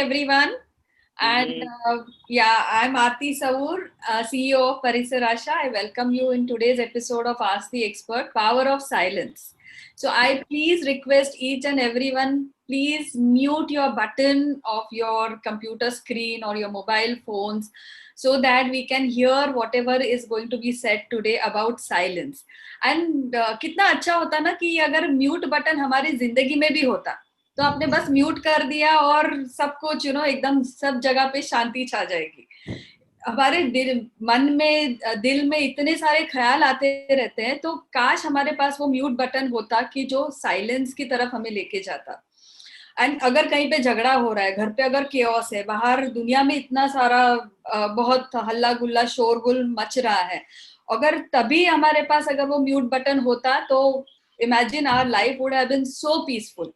everyone. And I'm Aarti Saur, CEO of Parisar Asha. I welcome you in today's episode of Ask the Expert, Power of Silence. So I please request each and everyone, please mute your button of your computer screen or your mobile phones so that we can hear whatever is going to be said today about silence. And कितना अच्छा होता ना कि अगर mute button हमारी जिंदगी में भी होता तो आपने बस म्यूट कर दिया और सब कुछ एकदम सब जगह पे शांति छा जाएगी। हमारे दिल में इतने सारे ख्याल आते रहते हैं, तो काश हमारे पास वो म्यूट बटन होता कि जो साइलेंस की तरफ हमें लेके जाता। एंड अगर कहीं पे झगड़ा हो रहा है, घर पे अगर केओस है, बाहर दुनिया में इतना सारा बहुत हल्ला गुल्ला शोरगुल मच रहा है, अगर तभी हमारे पास अगर वो म्यूट बटन होता तो imagine our life would have been so peaceful.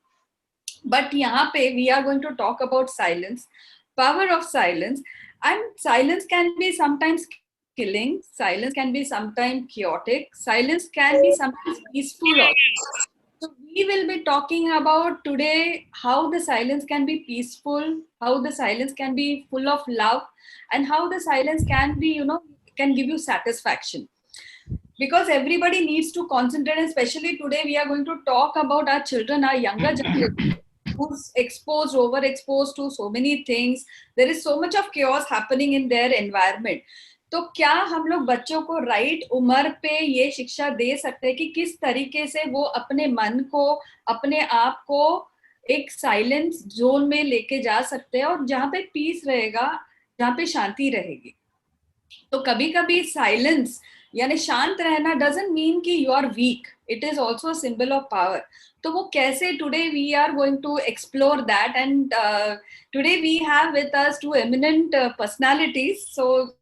But यहाँ पे we are going to talk about silence, power of silence, and silence can be sometimes killing, silence can be sometimes chaotic, silence can be sometimes peaceful also. So we will be talking about today how the silence can be peaceful, how the silence can be full of love, and how the silence can be, can give you satisfaction. Because everybody needs to concentrate, and especially today we are going to talk about our children, our younger generation, who's exposed, overexposed to so many things. There is so much of chaos happening in their environment. तो क्या हम लोग बच्चों को right उम्र पे ये शिक्षा दे सकते हैं कि किस तरीके से वो अपने मन को, अपने आप को एक साइलेंस जोन में लेके जा सकते हैं और जहाँ पे पीस रहेगा, जहाँ पे शांति रहेगी। तो कभी कभी साइलेंस यानी शांत रहना डजंट मीन कि you are weak, it is also symbol of power. तो वो कैसे, today we are going to explore that, and today we have with us two eminent personalities. So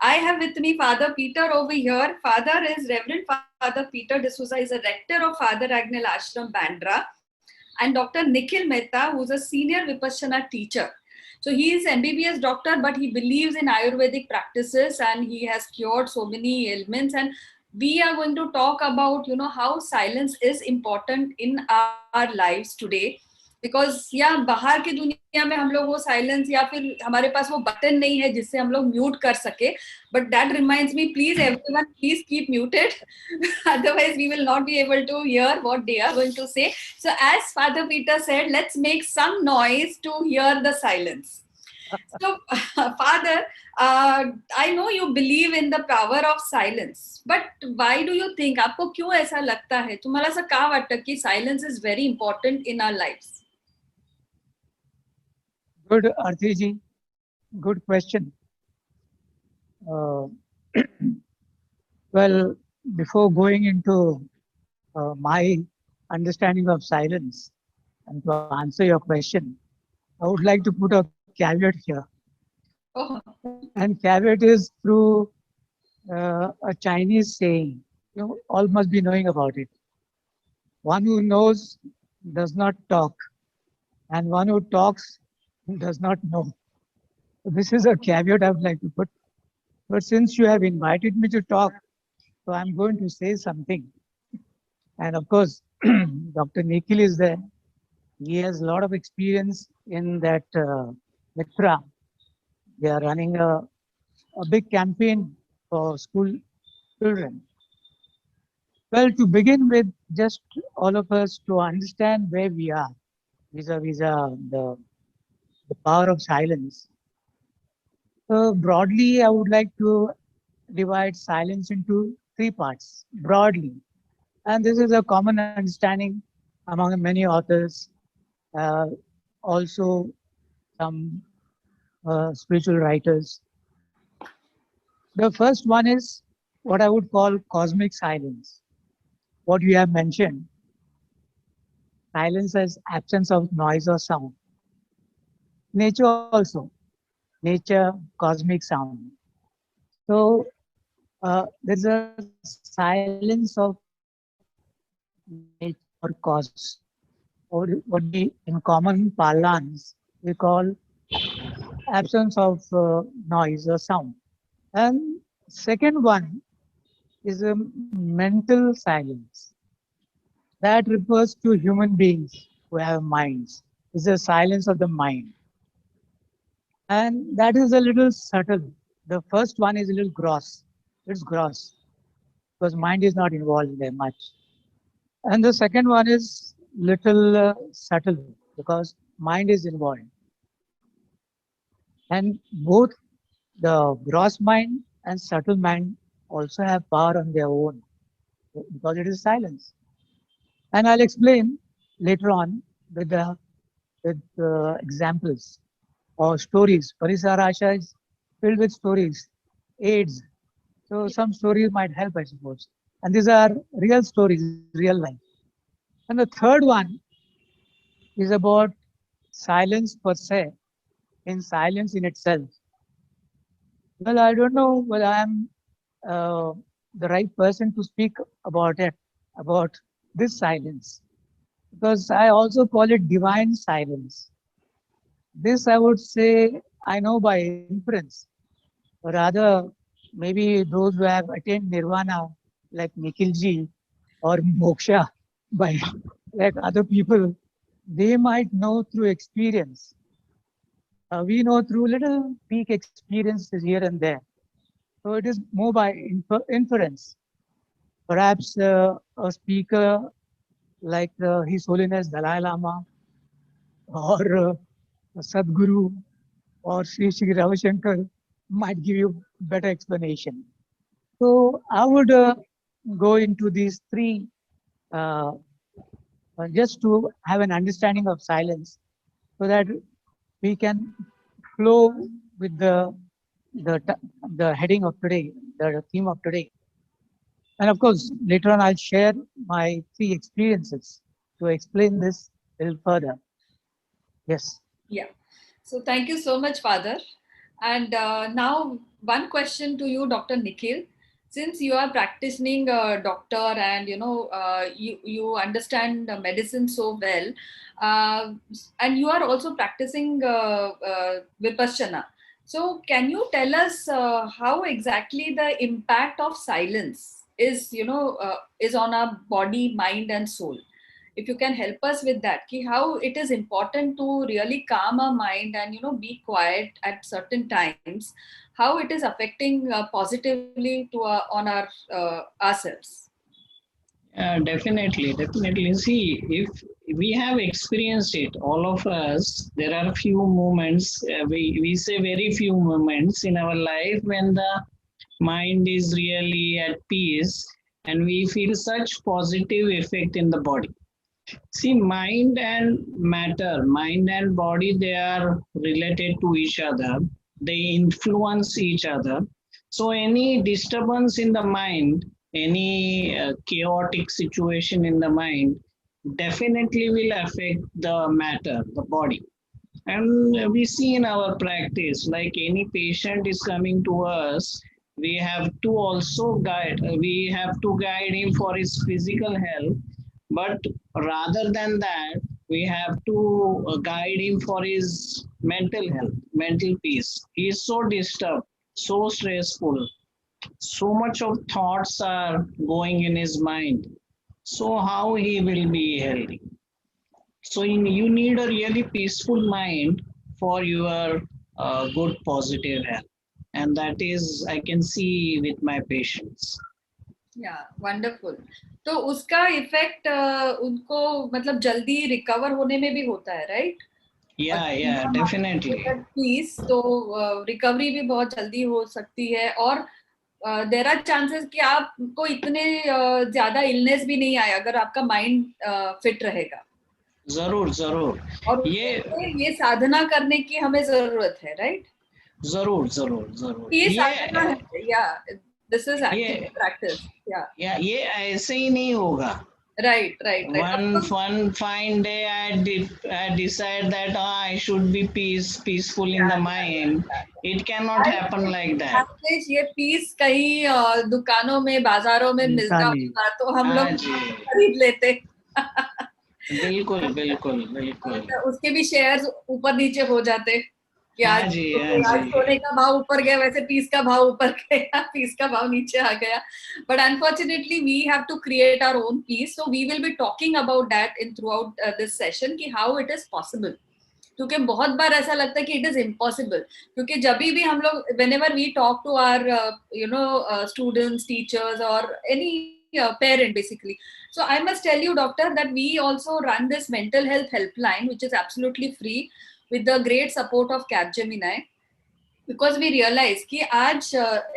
I have with me Father Peter over here. Father is Reverend Father Peter D'Souza. Is a rector of Father Agnel Ashram, Bandra, and Dr. Nikhil Mehta, who's a senior Vipassana teacher. So he is MBBS doctor, but he believes in Ayurvedic practices and he has cured so many ailments. And we are going to talk about, how silence is important in our lives today. Because बाहर की दुनिया में हम लोग वो silence या फिर हमारे पास वो बटन नहीं है जिससे हम लोग म्यूट कर सके. But that reminds me, please everyone, please keep muted. Otherwise we will not be able to hear what they are going to say. So as Father Peter said, let's make some noise to hear the silence. So Father, I know you believe in the power of silence, but why do you think, आपको क्यों ऐसा लगता है, तुम्हाला असं का वाटतं की silence is very important in our lives? Good, Aarti ji. Good question. Well, before going into my understanding of silence and to answer your question, I would like to put a caveat here. Oh. And caveat is through a Chinese saying. You all must be knowing about it. One who knows does not talk, and one who talks does not know. So this is a caveat I would like to put. But since you have invited me to talk, so I'm going to say something. And of course, Dr. Nikhil is there. He has a lot of experience in that Mitra. They are running a big campaign for school children. Well, to begin with, just all of us to understand where we are vis-a-vis the power of silence. So broadly, I would like to divide silence into three parts, broadly. And this is a common understanding among many authors, also some spiritual writers. The first one is what I would call cosmic silence. What you have mentioned, silence as absence of noise or sound. Nature also, nature, cosmic sound. So there's a silence of nature or cosmos, or what we in common parlance we call absence of noise or sound. And second one is a mental silence. That refers to human beings who have minds. It's a silence of the mind. And that is a little subtle. The first one is a little gross. It's gross because mind is not involved there much. And the second one is little subtle because mind is involved. And both the gross mind and subtle mind also have power on their own because it is silence. And I'll explain later on with examples or stories. Parisarasha is filled with stories, aids. So some stories might help, I suppose. And these are real stories, real life. And the third one is about silence per se, in silence in itself. Well, I don't know whether I'm uh, the right person to speak about it, about this silence, because I also call it divine silence. This I would say I know by inference, or rather, maybe those who have attained nirvana, like Nikhilji, or moksha, by like other people, they might know through experience. We know through little peak experiences here and there. So it is more by inference. Perhaps a speaker like His Holiness Dalai Lama or Sadhguru or Sri Ravi Shankar might give you better explanation. So I would go into these three uh, just to have an understanding of silence so that we can flow with the heading of today, the theme of today. And of course, later on, I'll share my three experiences to explain this a little further. Yes. Yeah. So thank you so much, Father. And now one question to you, Dr. Nikhil. Since you are practicing doctor and you understand medicine so well, uh, and you are also practicing vipassana. So can you tell us how exactly the impact of silence is on our body, mind, and soul? If you can help us with that, ki how it is important to really calm our mind and be quiet at certain times, how it is affecting positively to on our ourselves. Definitely, definitely. See, if we have experienced it, all of us, there are few moments, we say very few moments in our life when the mind is really at peace and we feel such positive effect in the body. See, mind and matter, mind and body, they are related to each other. They influence each other. So, any disturbance in the mind, any chaotic situation in the mind, definitely will affect the matter, the body. And we see in our practice, like any patient is coming to us, we have to also guide, we have to guide him for his physical health. But rather than that, we have to guide him for his mental health, mental peace. He is so disturbed, so stressful, so much of thoughts are going in his mind. So, how he will be healthy? So you need a really peaceful mind for your good positive health, and that is I can see with my patients. या wonderful. तो उसका effect उनको मतलब जल्दी recover होने में भी होता है, राइट? Yeah, definitely. प्लीज तो रिकवरी भी बहुत जल्दी हो सकती है और देर आर चांसेस कि आपको इतने ज्यादा इलनेस भी नहीं आए अगर आपका माइंड फिट रहेगा. जरूर जरूर. और ये साधना करने की हमें जरूरत है, राइट? जरूर जरूर जरूर. ये साधना है, या दिस इज एक्चुअली प्रैक्टिस. या ये ऐसे ही नहीं होगा. Right, right, right. One fine day I decide that I should be peaceful in the mind. It cannot happen like that. ये पीस कहीं दुकानों में, बाजारों में मिलता होगा तो हम लोग खरीद लेते. बिल्कुल बिल्कुल बिल्कुल. उसके भी शेयर्स ऊपर नीचे हो जाते कि आज सोने का भाव ऊपर गया, वैसे पीस का भाव ऊपर गया, पीस का भाव नीचे आ गया. But unfortunately we have to create our own peace, so we will be talking about that in throughout this session कि how it is possible. क्योंकि बहुत बार ऐसा लगता है कि इट इज इम्पॉसिबल, क्योंकि जब भी हम लोग whenever we talk to our students, teachers or any parent basically. So I must tell you, doctor, that we also run this mental health helpline, which is absolutely free, with the great support of Capgemini, because we realise कि आज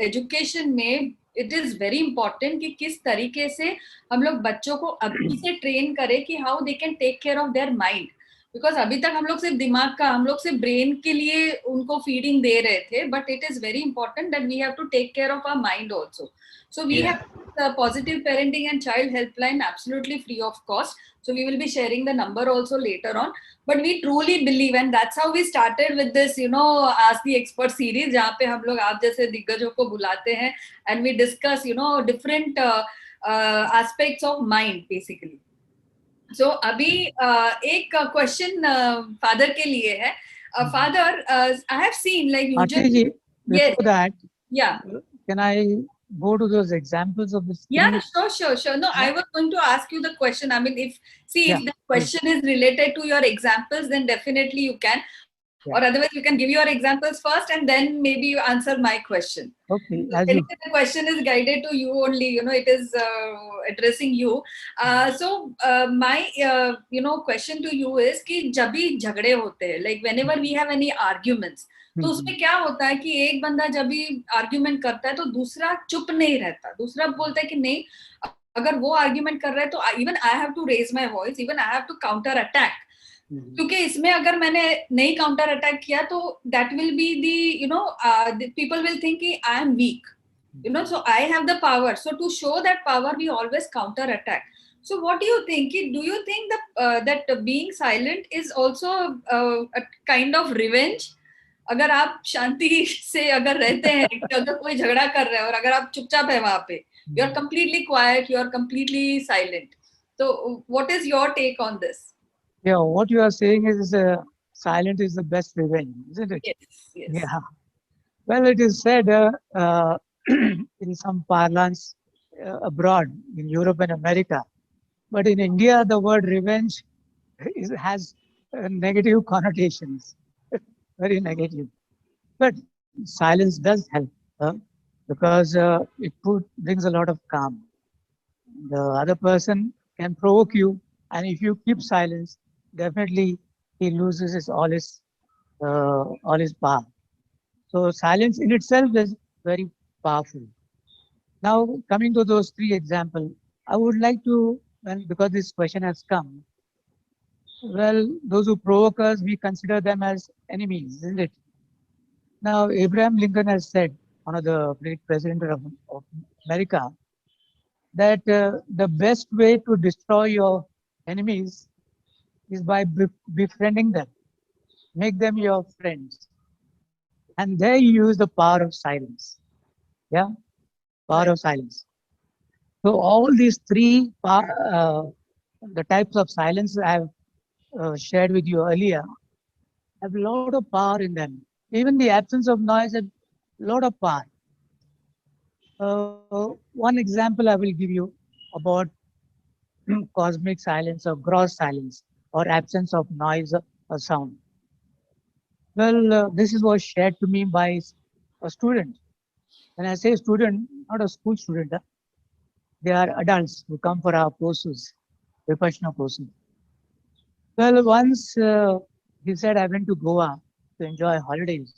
education में it is very important कि किस तरीके से हम लोग बच्चों को अभी से ट्रेन करें कि how they can take care of their mind, because अभी तक हम लोग सिर्फ दिमाग का, हम लोग सिर्फ ब्रेन के लिए उनको फीडिंग दे रहे थे, but it is very important that we have to take care of our mind also. So we Yeah. have the positive parenting and child helpline absolutely free of cost. So we will be sharing the number also later on. But we truly believe, and that's how we started with this, Ask the Expert series, जहाँ पे हम लोग आप जैसे दिग्गजों को बुलाते हैं and we discuss, different aspects of mind basically. So अभी एक question father के लिए है. Father, I have seen like Aarti usually. ji, Yes. before that, Yeah. can I go to those examples of the Yeah, three? sure. No, I was going to ask you the question. I mean, if Yeah, the question is related to your examples, then definitely you can. Yeah. Or otherwise, you can give your examples first, and then maybe you answer my question. Okay, as you Anyway, the question is guided to you only. It is addressing you. My question to you is कि जब भी झगड़े होते हैं, like whenever we have any arguments, तो उसमें क्या होता है कि एक बंदा जब भी आर्ग्यूमेंट करता है तो दूसरा चुप नहीं रहता, दूसरा बोलता है कि नहीं, अगर वो आर्ग्यूमेंट कर रहा है तो even I have to raise my voice, even I have to counter attack, क्योंकि इसमें अगर मैंने नहीं काउंटर अटैक किया तो that will be the people will think कि I am weak, so I have the power, so to show that power we always counter attack. So what do you think, do you think that being silent is also a kind of revenge? अगर आप शांति से अगर रहते हैं कि अगर कोई झगड़ा कर रहा है और अगर आप चुपचाप है वहां पे, you are completely quiet, you are completely silent, so what is your take on this? Yeah, what you are saying is silent is the best revenge, isn't it? Yes. Yeah. Well, it is said in some parlance abroad in Europe and America, but in India, the word revenge has negative connotations, very negative. But silence does help because it brings a lot of calm. The other person can provoke you, and if you keep silence, definitely he loses all his power. So silence in itself is very powerful. Now, coming to those three examples, I would like to, because this question has come, well, those who provoke us, we consider them as enemies, isn't it? Now, Abraham Lincoln has said, one of the great presidents of America, that the best way to destroy your enemies is by befriending them, make them your friends. And there you use the power of silence. Yeah, power of silence. So all these three, the types of silence I have shared with you earlier, have a lot of power in them. Even the absence of noise has a lot of power. One example I will give you about cosmic silence or gross silence or absence of noise or sound. Well, this is was shared to me by a student. When I say student, not a school student, they are adults who come for our courses, Vipassana courses. Well, once he said, I went to Goa to enjoy holidays.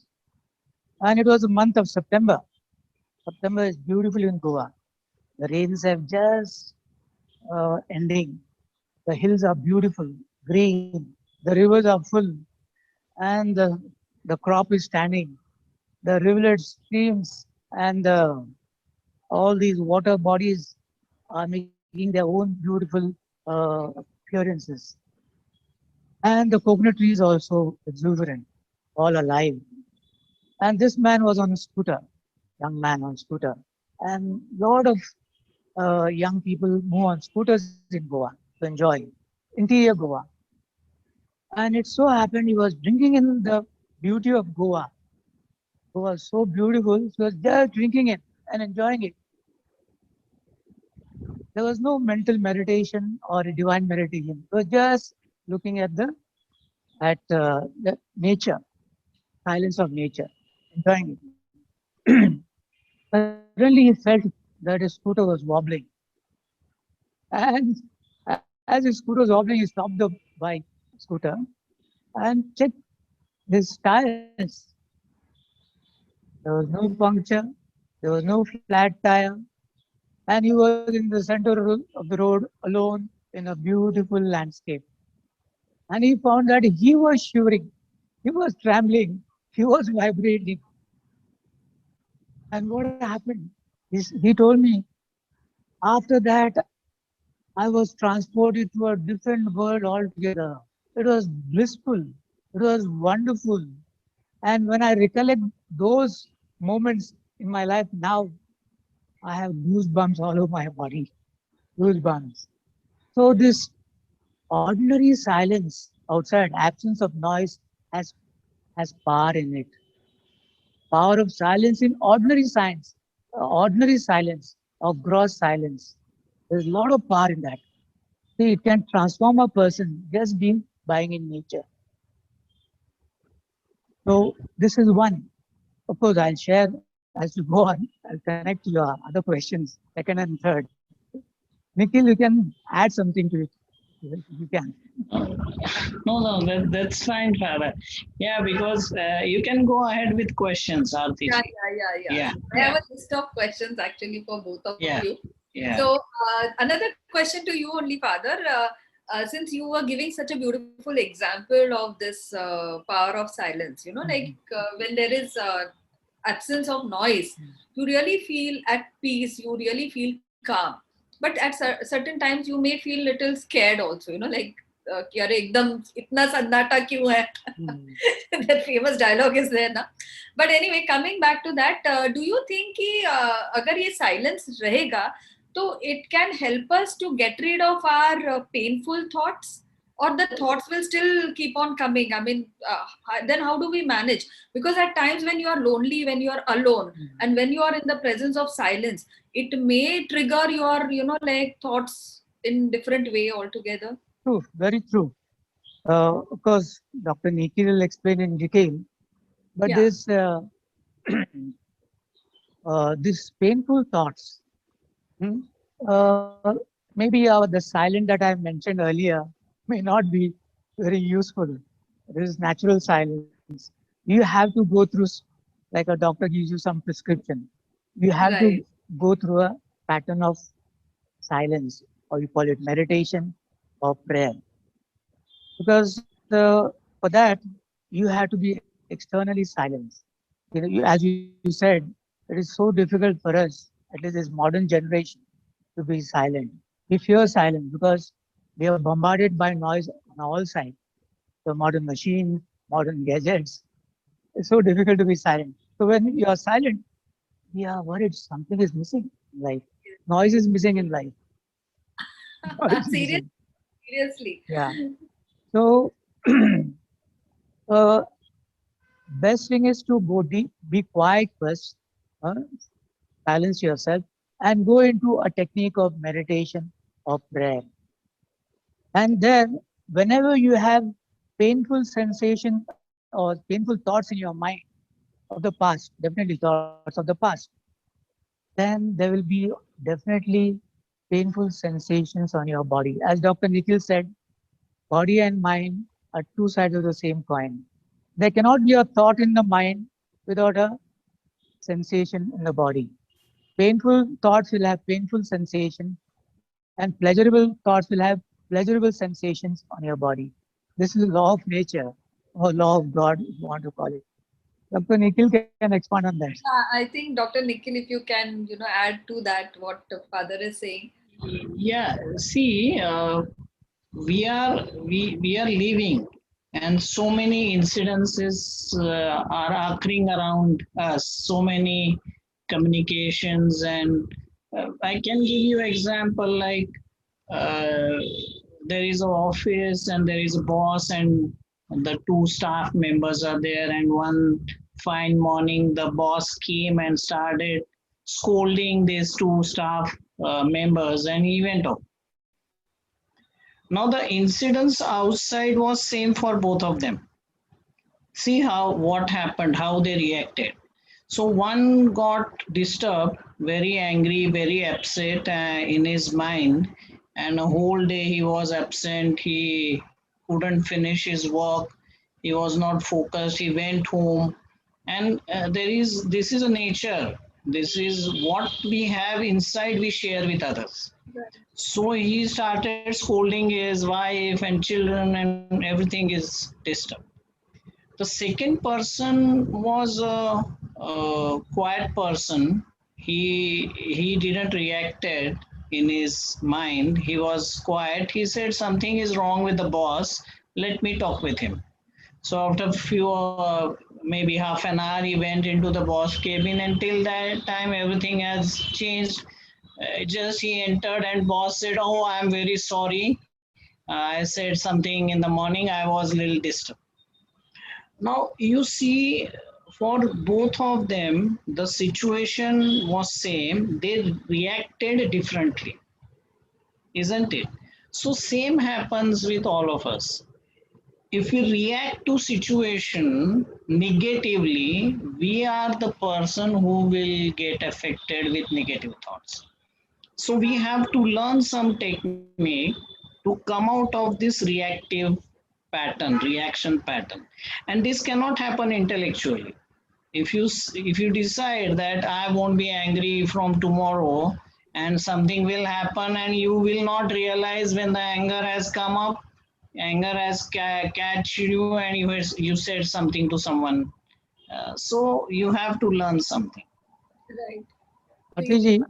And it was the month of September. September is beautiful in Goa. The rains have just ending. The hills are beautiful, green. The rivers are full. And the crop is standing. The rivulets, streams, and all these water bodies are making their own beautiful appearances. And the coconut trees also exuberant, all alive. And this man was on a scooter, young man on scooter. And a lot of young people move on scooters in Goa to enjoy interior Goa. And it so happened he was drinking in the beauty of Goa. It was so beautiful, he was just drinking it and enjoying it. There was no mental meditation or a divine meditation. It was just looking at the at the nature, silence of nature, enjoying it. Suddenly he felt that his scooter was wobbling. And as his scooter was wobbling, he stopped the bike, scooter, and checked his tires. There was no puncture, there was no flat tire, and he was in the center of the road alone in a beautiful landscape. And he found that he was shivering, he was trembling, he was vibrating. And what happened? He told me, after that, I was transported to a different world altogether. It was blissful, it was wonderful. And when I recollect those moments in my life now, I have goosebumps all over my body. Goosebumps. So this ordinary silence outside, absence of noise, has has power in it. Power of silence in ordinary silence, of gross silence. There's a lot of power in that. See, it can transform a person just being buying in nature. So this is one. Of course, I'll share as we go on. I'll connect to your other questions, second and third. Nikhil, you can add something to it. You can. No, that's fine, Father. Yeah, because you can go ahead with questions, Arti. Yeah. I have a list of questions actually for both of you. Yeah. So another question to you only, Father. Since you were giving such a beautiful example of this power of silence, like when there is absence of noise, you really feel at peace, you really feel calm. But at certain times, you may feel little scared also, like कि अरे एकदम इतना सन्नाटा क्यों है? That famous dialogue is there ना. But anyway, coming back to that, do you think कि अगर ये silence रहेगा, so it can help us to get rid of our painful thoughts, or the thoughts will still keep on coming? I mean, then how do we manage? Because at times when you are lonely, when you are alone, and when you are in the presence of silence, it may trigger your, like thoughts in different way altogether. True, very true. Of course, Dr. Nikhil will explain in detail, but this painful thoughts, hmm, uh, maybe the silent that I mentioned earlier may not be very useful. It is natural silence. You have to go through, like a doctor gives you some prescription. You have to go through a pattern of silence, or you call it meditation or prayer. Because for that, you have to be externally silenced. As you said, it is so difficult for us, at least this modern generation, to be silent. We fear silence because we are bombarded by noise on all sides. The modern machines, modern gadgets. It's so difficult to be silent. So when you are silent, we are worried something is missing in life. Noise is missing in life. Seriously. Yeah. So uh, best thing is to go deep, be quiet first, uh, silence yourself, and go into a technique of meditation or prayer. And then, whenever you have painful sensation or painful thoughts in your mind of the past, definitely thoughts of the past, then there will be definitely painful sensations on your body. As Dr. Nikhil said, body and mind are two sides of the same coin. There cannot be a thought in the mind without a sensation in the body. Painful thoughts will have painful sensation, and pleasurable thoughts will have pleasurable sensations on your body. This is law of nature, or law of God, if you want to call it. Dr. Nikhil can expand on that. I think Dr. Nikhil, if you can, add to that what the father is saying. Yeah, see, we are living, and so many incidences are occurring around us. So many communications, and I can give you example like uh, there is an office and there is a boss and the two staff members are there, and one fine morning the boss came and started scolding these two staff members, and he went off. Now the incidents outside was same for both of them. See how what happened, how they reacted. So one got disturbed, very angry, very upset in his mind, and a whole day he was absent. He couldn't finish his work. He was not focused. He went home, and this is a nature. This is what we have inside. We share with others. So he started scolding his wife and children, and everything is disturbed. The second person was a quiet person. He didn't reacted in his mind. He was quiet. He said something is wrong with the boss. Let me talk with him. So after few maybe half an hour, he went into the boss cabin. Until that time, everything has changed. Just he entered and boss said, "Oh, I am very sorry. I said something in the morning. I was a little disturbed." Now you see, for both of them, the situation was same. They reacted differently, isn't it? So same happens with all of us. If we react to situation negatively, we are the person who will get affected with negative thoughts. So we have to learn some technique to come out of this reactive pattern, reaction pattern. And this cannot happen intellectually. If you decide that I won't be angry from tomorrow and something will happen and you will not realize when the anger has come up, anger has catch you and you said something to someone. So you have to learn something. Right. Atliji,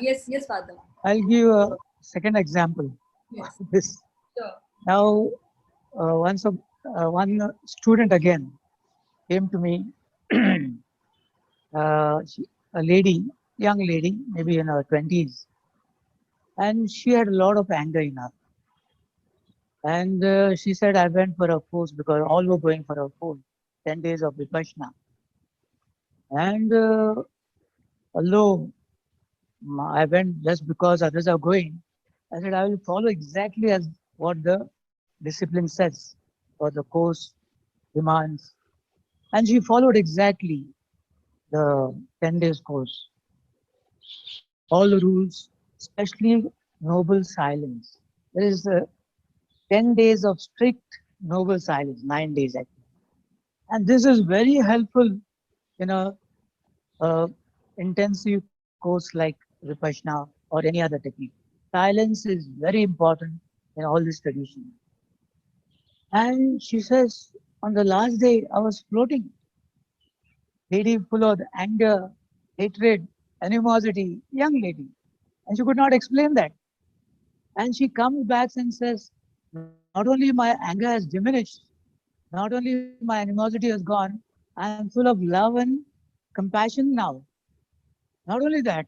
Yes, yes, Father. I'll give a second example. Yes. This Sure. now, one student again came to me, a lady, young lady, maybe in her 20s, and she had a lot of anger in her. And she said, I went for a course because all were going for a course, 10 days of Vipassana. And although I went just because others are going, I said, I will follow exactly as what the discipline says or the course demands. And she followed exactly the 10 days course, all the rules, especially noble silence. There is 10 days of strict noble silence, 9 days actually. And this is very helpful in a intensive course like Vipassana or any other technique. Silence is very important in all this tradition. And she says, on the last day, I was floating, lady full of anger, hatred, animosity, young lady. And she could not explain that. And she comes back and says, not only my anger has diminished, not only my animosity has gone, I am full of love and compassion now. Not only that,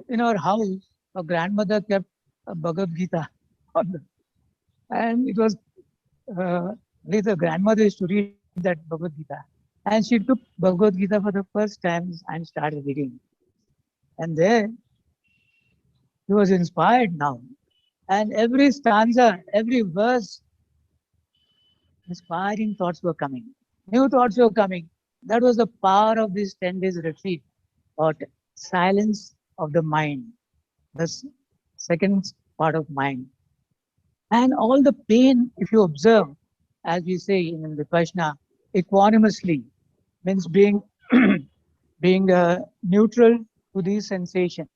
in our house, our grandmother kept a Bhagavad Gita on the, and it was the grandmother used to read that Bhagavad Gita. And she took Bhagavad Gita for the first time and started reading. And there he was inspired now. And every stanza, every verse, inspiring thoughts were coming. New thoughts were coming. That was the power of this 10 days retreat or silence of the mind, the second part of mind. And all the pain, if you observe, as we say in Vipassana, equanimously means being being neutral to these sensations.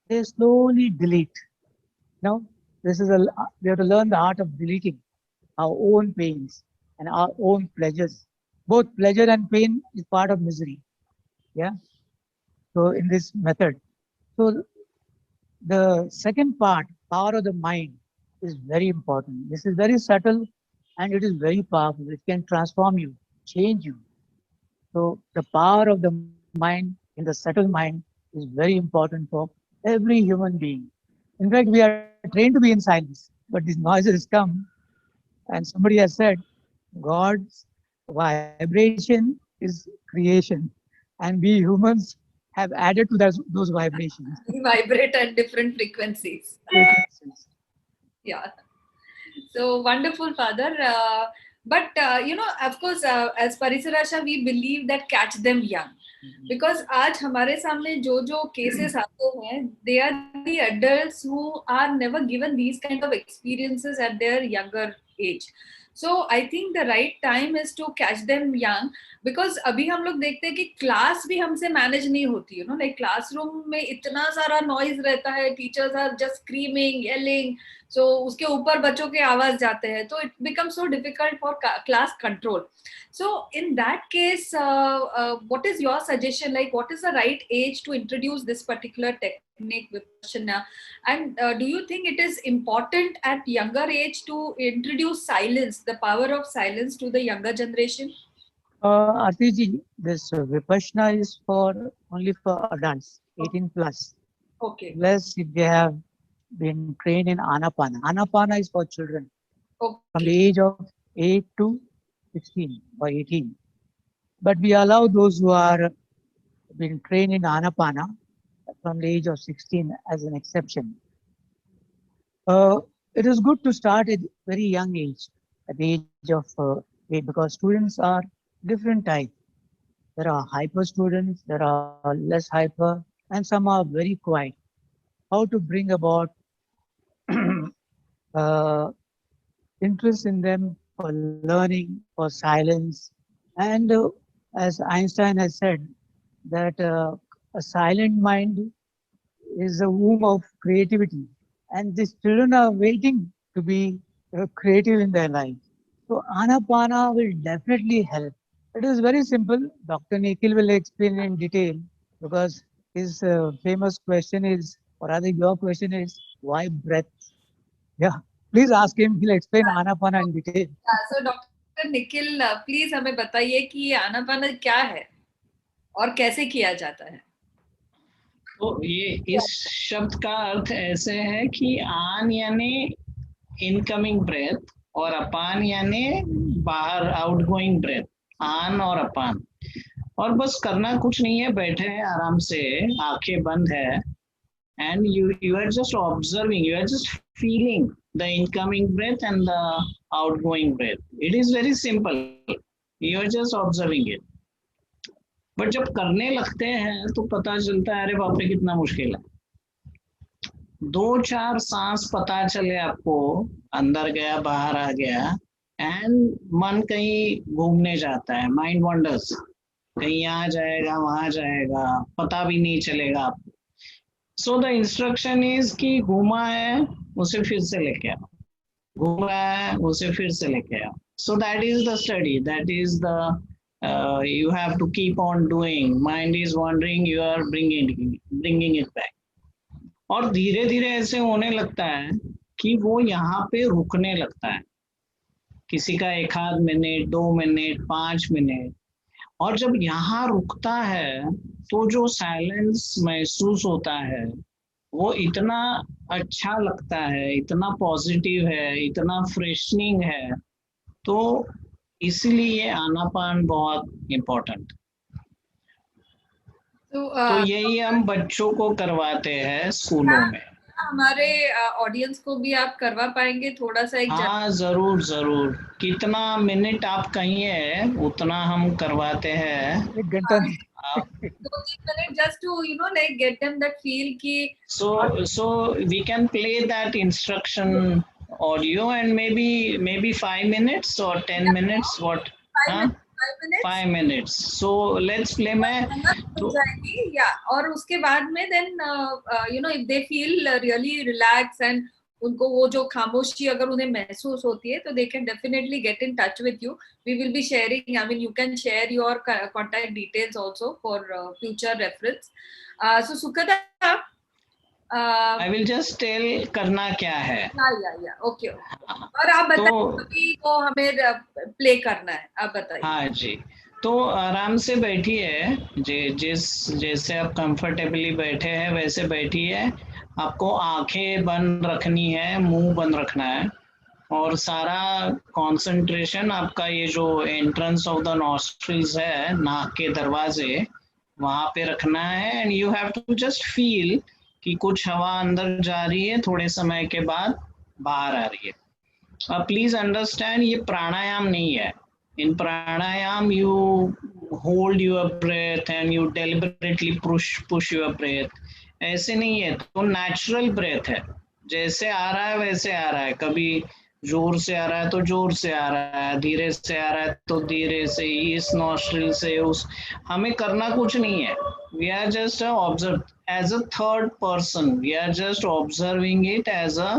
They slowly delete. Now, this is we have to learn the art of deleting our own pains and our own pleasures. Both pleasure and pain is part of misery. Yeah. So in this method, so the second part, power of the mind, is very important. This is very subtle and it is very powerful. It can transform you, change you. So the power of the mind in the subtle mind is very important for every human being. In fact, we are trained to be in silence, but these noises come, and somebody has said, God's vibration is creation, and we humans have added to those vibrations. We vibrate at different frequencies. Yeah. So wonderful, Father. Of course, as Parisarasha, we believe that catch them young. Because आज हमारे सामने जो cases आते हैं, they are the adults who are never given these kind of experiences at their younger age. So I think the right time is to catch them young. Because अभी हम लोग देखते हैं कि क्लास भी हमसे मैनेज नहीं होती है, लाइक क्लासरूम में इतना सारा नॉइज रहता है, teachers are just screaming, yelling, so उसके ऊपर बच्चों के आवाज जाते हैं, तो it become so difficult for class control. So in that case, what is your suggestion? Like, what is the right age to introduce this particular technique with Shana? And do you think it is important at younger age to introduce silence, the power of silence to the younger generation? Aarti ji, this Vipassana is only for adults, 18 plus. Okay. Unless if they have been trained in Anapana. Anapana is for children Okay. from the age of 8 to 16 or 18. But we allow those who are been trained in Anapana from the age of 16 as an exception. It is good to start at very young age, at the age of 8, because students are different types. There are hyper students, there are less hyper, and some are very quiet. How to bring about interest in them for learning, for silence, and as Einstein has said, that a silent mind is a womb of creativity, and these children are waiting to be creative in their life. So Anapana will definitely help. It is very simple. Dr. Nikhil will explain in detail, because his famous question is, or rather your question is, why breath? Yeah, please ask him. He'll explain Anapana in detail. So Dr. Nikhil, please हमें बताइए कि ये आनापाना क्या है और कैसे किया जाता है. तो ये इस शब्द का अर्थ ऐसे है कि आन यानी इनकमिंग ब्रेथ और अपान यानी बाहर आउटगोइंग ब्रेथ, आन और अपान. और बस करना कुछ नहीं है, बैठे हैं आराम से, आंखें बंद है, and you are just observing, you are just feeling the incoming breath and the outgoing breath. It is very simple, you are just observing it. But जब करने लगते हैं तो पता चलता है, अरे बाप रे कितना मुश्किल है. 2-4 सांस पता चले आपको, अंदर गया बाहर आ गया, एंड मन कहीं घूमने जाता है, माइंड वंडर्स, कहीं यहाँ जाएगा वहां जाएगा, पता भी नहीं चलेगा आपको. सो द इंस्ट्रक्शन इज कि घूमा है उसे फिर से लेके आओ, घूम रहा है उसे फिर से लेके आओ. So that is the study, that is the you have to keep on doing. Mind is wandering, you are bringing it back. और धीरे धीरे ऐसे होने लगता है कि वो यहाँ पे रुकने लगता है, किसी का 1 मिनट, 2 मिनट, 5 मिनट. और जब यहाँ रुकता है तो जो साइलेंस महसूस होता है वो इतना अच्छा लगता है, इतना पॉजिटिव है, इतना फ्रेशनिंग है. तो इसीलिए आनापान बहुत इम्पोर्टेंट. तो यही हम बच्चों को करवाते हैं स्कूलों में. हमारे ऑडियंस को भी आप करवा पाएंगे थोड़ा सा? हाँ जरूर जरूर, कितना मिनट आप कहिए उतना हम करवाते हैं. 1 घंटा नहीं. 2-3 minute, just to like get them that feel कि so we can play that instruction audio and maybe 5 minutes or 10 minutes. What? 5 minutes. So let's play. और उसके बाद में then if they feel really relaxed and उनको वो जो खामोशी अगर उन्हें महसूस होती है तो they can definitely get in touch with you. We will be sharing, I mean you can share your contact details also for future reference. So Sukhada, I will just tell करना क्या है. Okay. और आप बताइए वो हमें play करना है, आप बताइए. हाँ जी, तो आराम से बैठिए, जैसे आप कंफर्टेबली बैठे हैं वैसे बैठिए. आपको आंखें बंद रखनी है, मुंह बंद रखना है, और सारा कंसंट्रेशन आपका ये जो एंट्रेंस ऑफ द नॉस्ट्रिल्स है, नाक के दरवाजे, वहां पे रखना है. And you have to just feel कि कुछ हवा अंदर जा रही है, थोड़े समय के बाद बाहर आ रही है. प्लीज अंडरस्टैंड, ये प्राणायाम नहीं है. In pranayama you hold your breath and you deliberately push your breath. ऐसे नहीं है. तो नेचुरल ब्रेथ है, जैसे आ रहा है वैसे आ रहा है. कभी जोर से आ रहा है तो जोर से आ रहा है, धीरे से आ रहा है तो धीरे से, इस नॉस्ट्रिल से उस. हमें करना कुछ नहीं है. We are just observe as a third person. We are just observing it as a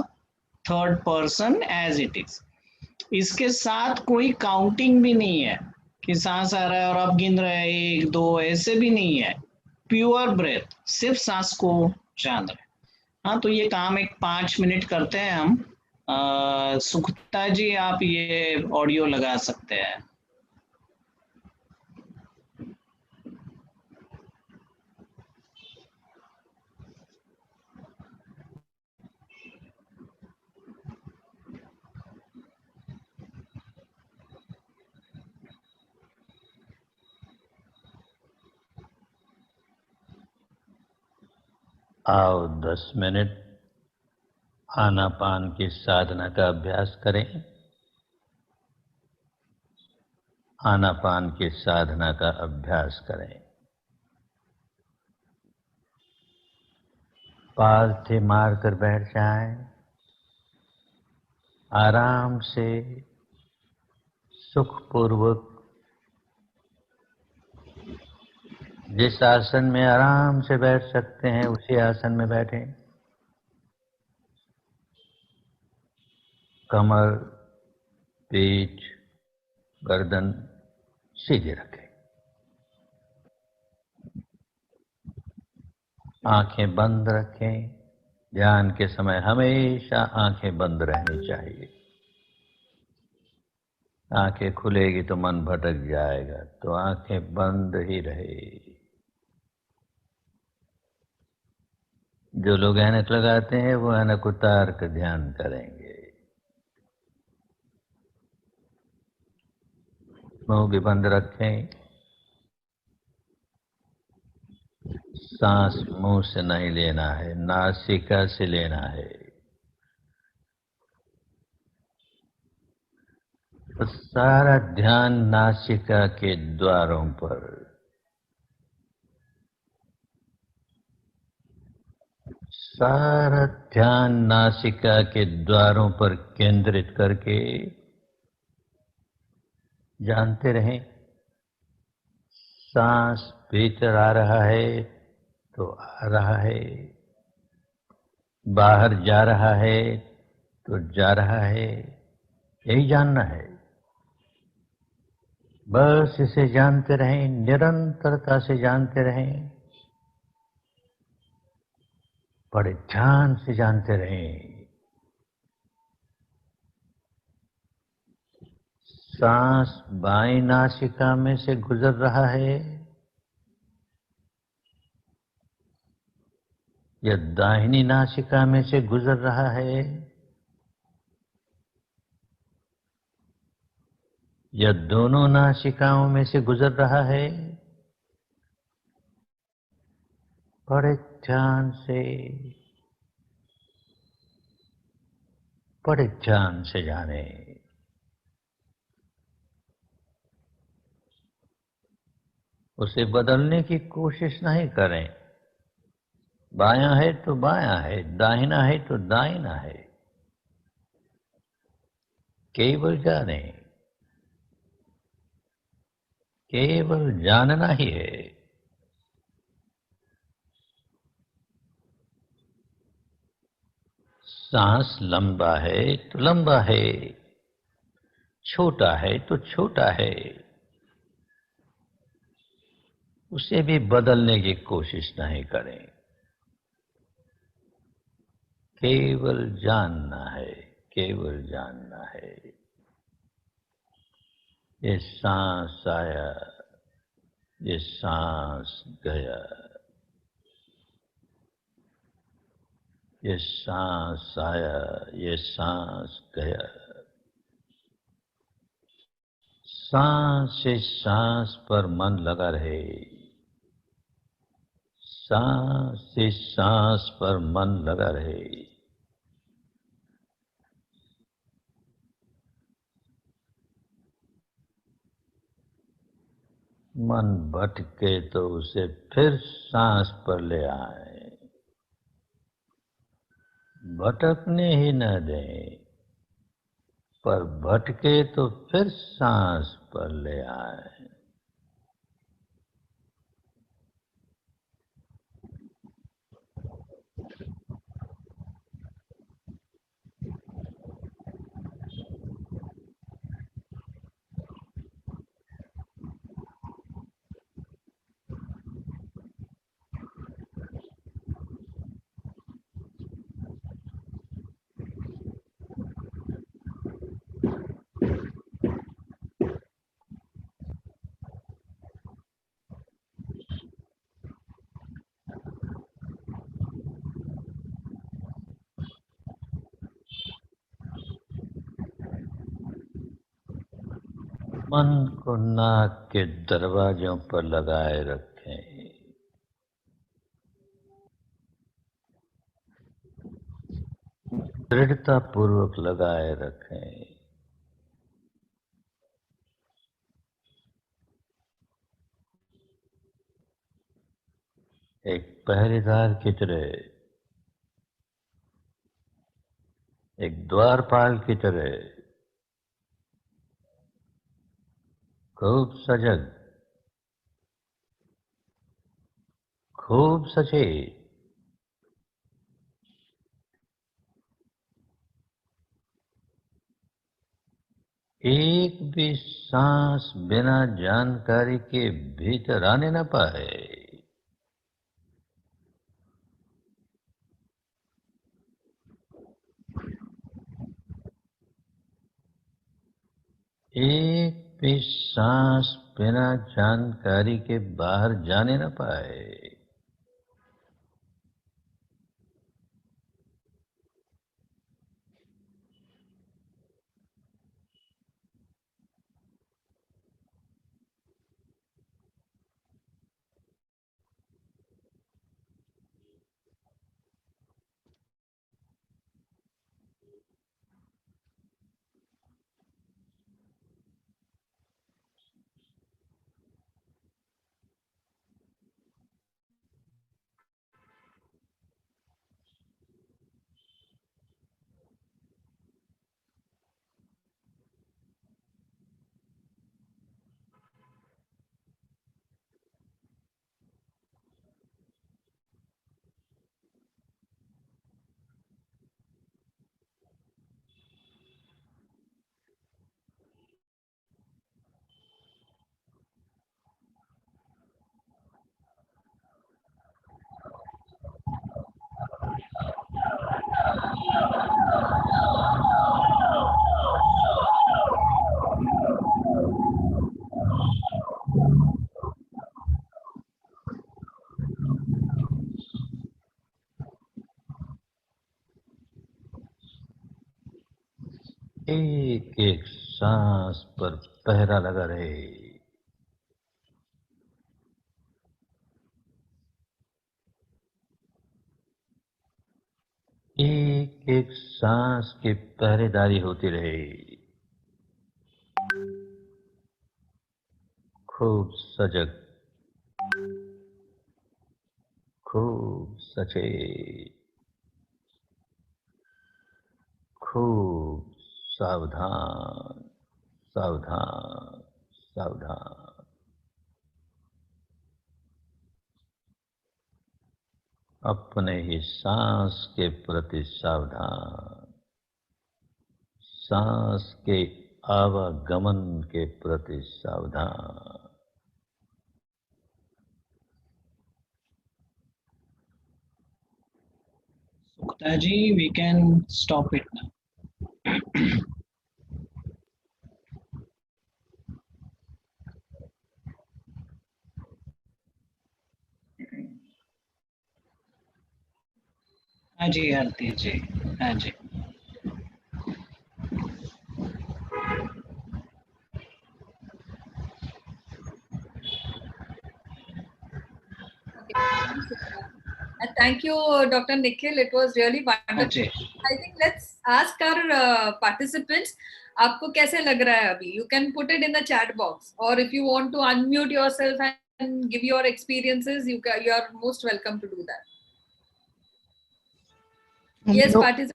third person as it is. इसके साथ कोई काउंटिंग भी नहीं है कि सांस आ रहा है और आप गिन रहे हैं एक दो, ऐसे भी नहीं है. प्योर ब्रेथ, सिर्फ सांस को जान रहे. हाँ, तो ये काम एक 5 मिनट करते हैं हम. सुखता जी, आप ये ऑडियो लगा सकते हैं. आओ 10 मिनट आनापान की साधना का अभ्यास करें. आनापान की साधना का अभ्यास करें. पालथी मारकर बैठ जाएं. आराम से सुखपूर्वक जिस आसन में आराम से बैठ सकते हैं उसी आसन में बैठें. कमर, पीठ, गर्दन सीधे रखें. आंखें बंद रखें. ध्यान के समय हमेशा आंखें बंद रहनी चाहिए. आंखें खुलेगी तो मन भटक जाएगा, तो आंखें बंद ही रहे. जो लोग ऐनक लगाते हैं वो ऐनक उतार कर ध्यान करेंगे. मुंह भी बंद रखें. सांस मुंह से नहीं लेना है, नासिका से लेना है. तो सारा ध्यान नासिका के द्वारों पर. सारा ध्यान नासिका के द्वारों पर केंद्रित करके जानते रहें. सांस भीतर आ रहा है तो आ रहा है, बाहर जा रहा है तो जा रहा है. यही जानना है. बस इसे जानते रहें, निरंतरता से जानते रहें, बड़े ध्यान से जानते रहें. सांस बाईं नासिका में से गुजर रहा है या दाहिनी नासिका में से गुजर रहा है, या दोनों नासिकाओं में से गुजर रहा है. बड़े ध्यान से, बड़े ध्यान से जाने. उसे बदलने की कोशिश नहीं करें. बायां है तो बायां है, दाहिना है तो दाहिना है. केवल जाने, केवल जानना ही है. सांस लंबा है तो लंबा है, छोटा है तो छोटा है. उसे भी बदलने की कोशिश नहीं करें. केवल जानना है, केवल जानना है. ये सांस आया, ये सांस गया, ये सांस आया, ये सांस गया. सांस से सांस पर मन लगा रहे. सांस से सांस पर मन लगा रहे. मन भटके तो उसे फिर सांस पर ले आए, भटकने ही न दें, पर भटके तो फिर सांस पर ले आए। मन को नाक के दरवाजों पर लगाए रखें, दृढ़ता पूर्वक लगाए रखें। एक पहरेदार की तरह, एक द्वारपाल की तरह, खूब सजग, खूब सचेत, एक भी सांस बिना जानकारी के भीतर आने न पाए। एक भी सांस बिना जानकारी के बाहर जाने न पाए। एक एक सांस पर पहरा लगा रहे। एक एक सांस की पहरेदारी होती रहे। खूब सजग, खूब सचेत, खूब सावधान, सावधान, सावधान। अपने ही सांस के प्रति सावधान, सांस के आवागमन के प्रति सावधान। Sukta ji, we can stop it now. हाँ जी आरती जी, हाँ जी। Thank you, Dr. Nikhil. It was really हाँ wonderful. Ji. I think let's ask our participants. आपको कैसे लग रहा है अभी? You can put it in the chat box, or if you want to unmute yourself and give your experiences, you are most welcome to do that. Yes, No, participants.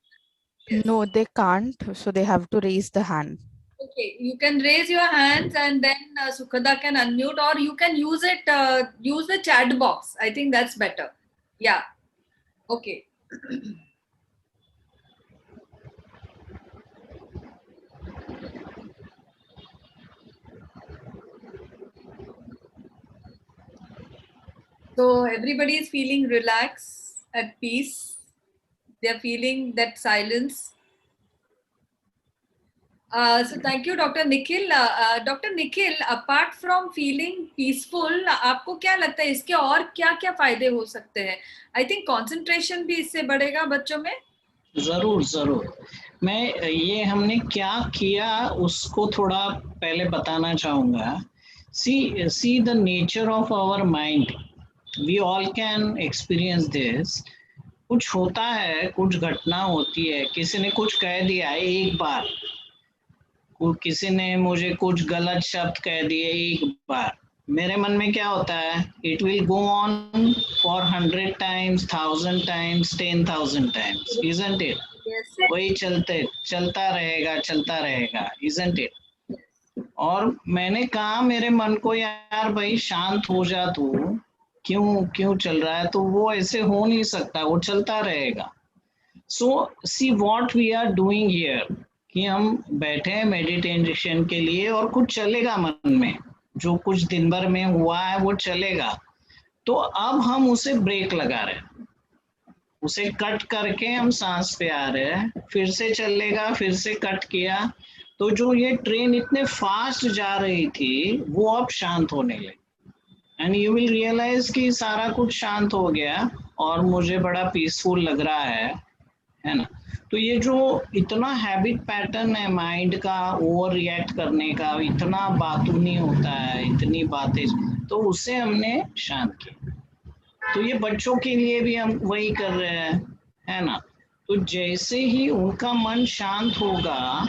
Yes. no, they can't. So they have to raise the hand. Okay, you can raise your hands and then Sukhada can unmute, or you can use it. Use the chat box. I think that's better. Yeah. Okay. So everybody is feeling relaxed, at peace. They're feeling that silence. So thank you, Dr. Nikhil. Dr. Nikhil, apart from feeling peaceful, आपको क्या लगता है इसके और क्या-क्या फायदे हो सकते हैं? I think concentration भी इससे बढ़ेगा बच्चों में. जरूर जरूर, मैं ये हमने क्या किया उसको थोड़ा पहले बताना चाहूँगा. See the nature of our mind. We all can experience this. कुछ होता है, कुछ घटना होती है, किसी ने कुछ कह दिया एक बार, किसी ने मुझे कुछ गलत शब्द कह दिए एक बार, मेरे मन में क्या होता है? It will go on for 100 times, 1000 times, 10,000 times, isn't it? Yes. वही चलता रहेगा, isn't it? और मैंने कहा मेरे मन को, यार भाई शांत हो जा तू, क्यों चल रहा है? तो वो ऐसे हो नहीं सकता, वो चलता रहेगा. So see what we are doing here, कि हम बैठे हैं मेडिटेशन के लिए और कुछ चलेगा मन में, जो कुछ दिन भर में हुआ है वो चलेगा. तो अब हम उसे ब्रेक लगा रहे हैं, उसे कट करके हम सांस पे आ रहे हैं, फिर से चलेगा, फिर से कट किया, तो जो ये ट्रेन इतने फास्ट जा रही थी वो अब शांत होने लगी. एंड यू विल रियलाइज कि सारा कुछ शांत हो गया और मुझे बड़ा पीसफुल लग रहा है ना. तो ये जो इतना हैबिट पैटर्न है माइंड का ओवर रिएक्ट करने का, इतना बातूनी होता है, इतनी बातें, तो उसे हमने शांत किया. तो ये बच्चों के लिए भी हम वही कर रहे हैं, है ना. तो जैसे ही उनका मन शांत होगा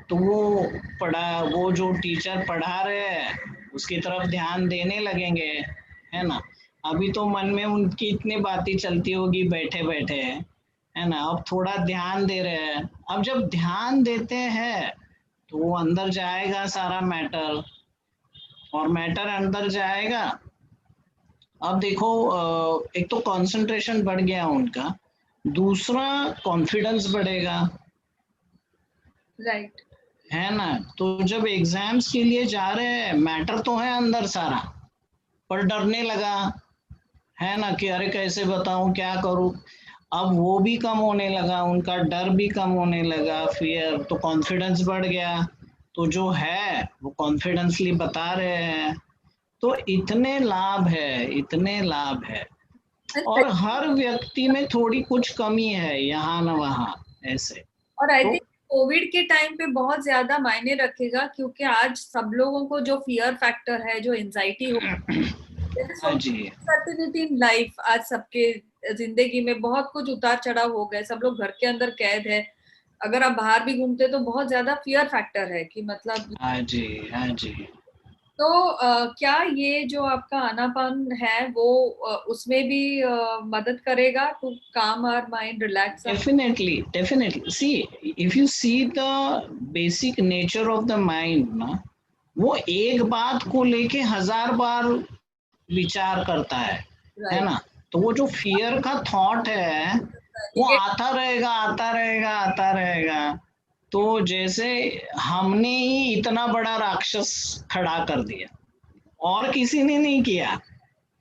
तो वो जो टीचर पढ़ा रहे हैं उसकी तरफ ध्यान देने लगेंगे, है ना. अभी तो मन में उनकी इतनी बातें चलती होगी बैठे बैठे, है ना. अब थोड़ा ध्यान दे रहे हैं. अब जब ध्यान देते हैं तो वो अंदर जाएगा सारा मैटर, और मैटर अंदर जाएगा. अब देखो, एक तो कंसंट्रेशन बढ़ गया उनका, दूसरा कॉन्फिडेंस बढ़ेगा, राइट, है ना. तो जब एग्जाम्स के लिए जा रहे हैं, मैटर तो है अंदर सारा, पर डरने लगा, है ना, कि अरे कैसे बताऊं, क्या करूं. अब वो भी कम होने लगा, उनका डर भी कम होने लगा, फियर. तो कॉन्फिडेंस बढ़ गया, तो जो है वो कॉन्फिडेंसली बता रहे हैं. तो इतने लाभ है. और हर व्यक्ति में थोड़ी कुछ कमी है यहाँ न वहाँ, ऐसे. और आई थिंक कोविड के टाइम पे बहुत ज्यादा मायने रखेगा, क्योंकि आज सब लोगों को जो फियर फैक्टर है, जो एंजाइटी हो, सर्टेनिटी इन लाइफ, आज सबके जिंदगी में बहुत कुछ उतार चढ़ाव हो गए, सब लोग घर के अंदर कैद है. अगर आप बाहर भी घूमते तो बहुत ज्यादा फियर फैक्टर है कि मतलब. हाँ जी. तो क्या ये जो आपका आनापान है वो उसमें भी मदद करेगा to calm our mind, relax? Definitely. See, if you see the basic nature of the mind ना, वो एक बात को लेके 1000 बार विचार करता है ना. तो वो जो फियर का थॉट है वो आता रहेगा. तो जैसे हमने ही इतना बड़ा राक्षस खड़ा कर दिया, और किसी ने नहीं किया,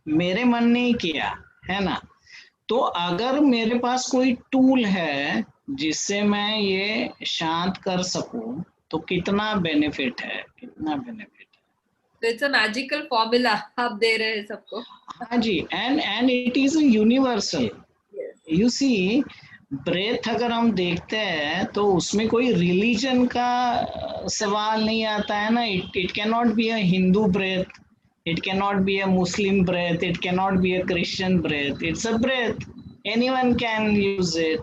मेरे मन ने ही किया, है ना. तो अगर मेरे पास कोई टूल है जिससे मैं ये शांत कर सकूं, तो कितना बेनिफिट है. इट्स अ मैजिकल फॉर्मूला आप दे रहे हैं सबको. हाँ जी. And it is universal. You see, breath अगर हम देखते हैं तो उसमें कोई रिलीजन का सवाल नहीं आता है ना. It can not be a Hindu breath, it can not be a Muslim breath, it can not be a Christian breath. It's a breath, anyone can use it.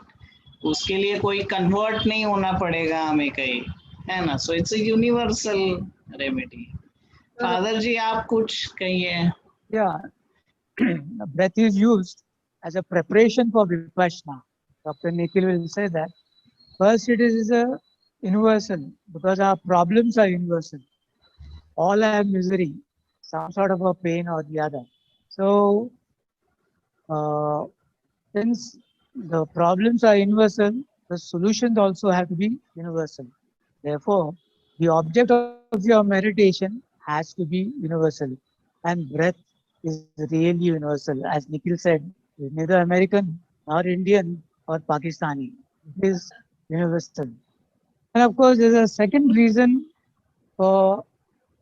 उसके लिए कोई कन्वर्ट नहीं होना पड़ेगा हमें कहीं, है ना. So it's a universal remedy. Father ji, आप कुछ कहिए. Yeah, breath is used as a preparation for Vipassana. Dr. Nikhil will say that. First, it is a universal because our problems are universal. All have misery, some sort of a pain or the other. So, uh, since the problems are universal, the solutions also have to be universal. Therefore, the object of your meditation has to be universal. And breath is really universal. As Nikhil said, it's neither American nor Indian or Pakistani. It is universal. And of course, there's a second reason for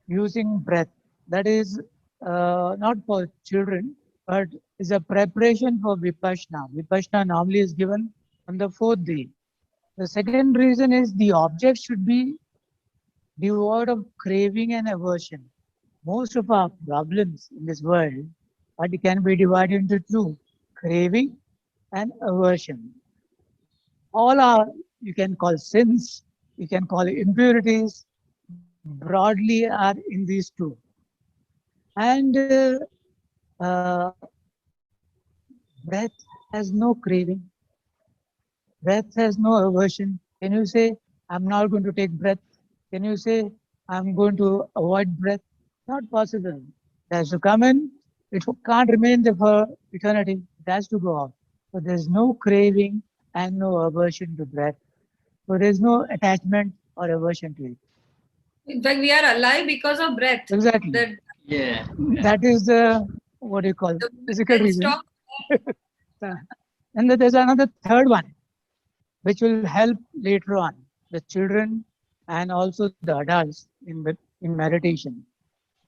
using breath. That is not for children, but is a preparation for Vipassana. Vipassana normally is given on the fourth day. The second reason is the object should be devoid of craving and aversion. Most of our problems in this world can be divided into two, craving and aversion. All are, you can call sins, you can call impurities, broadly are in these two. And breath has no craving, breath has no aversion. Can you say, I'm not going to take breath? Can you say, I'm going to avoid breath? Not possible. It has to come in, it can't remain there for eternity, it has to go out. So there's no craving and no aversion to breath. So there's no attachment or aversion to it. In fact, we are alive because of breath. Exactly. That Yeah. That is the, what do you call, the physical can reason. stop. And then there's another third one, which will help later on the children and also the adults in meditation.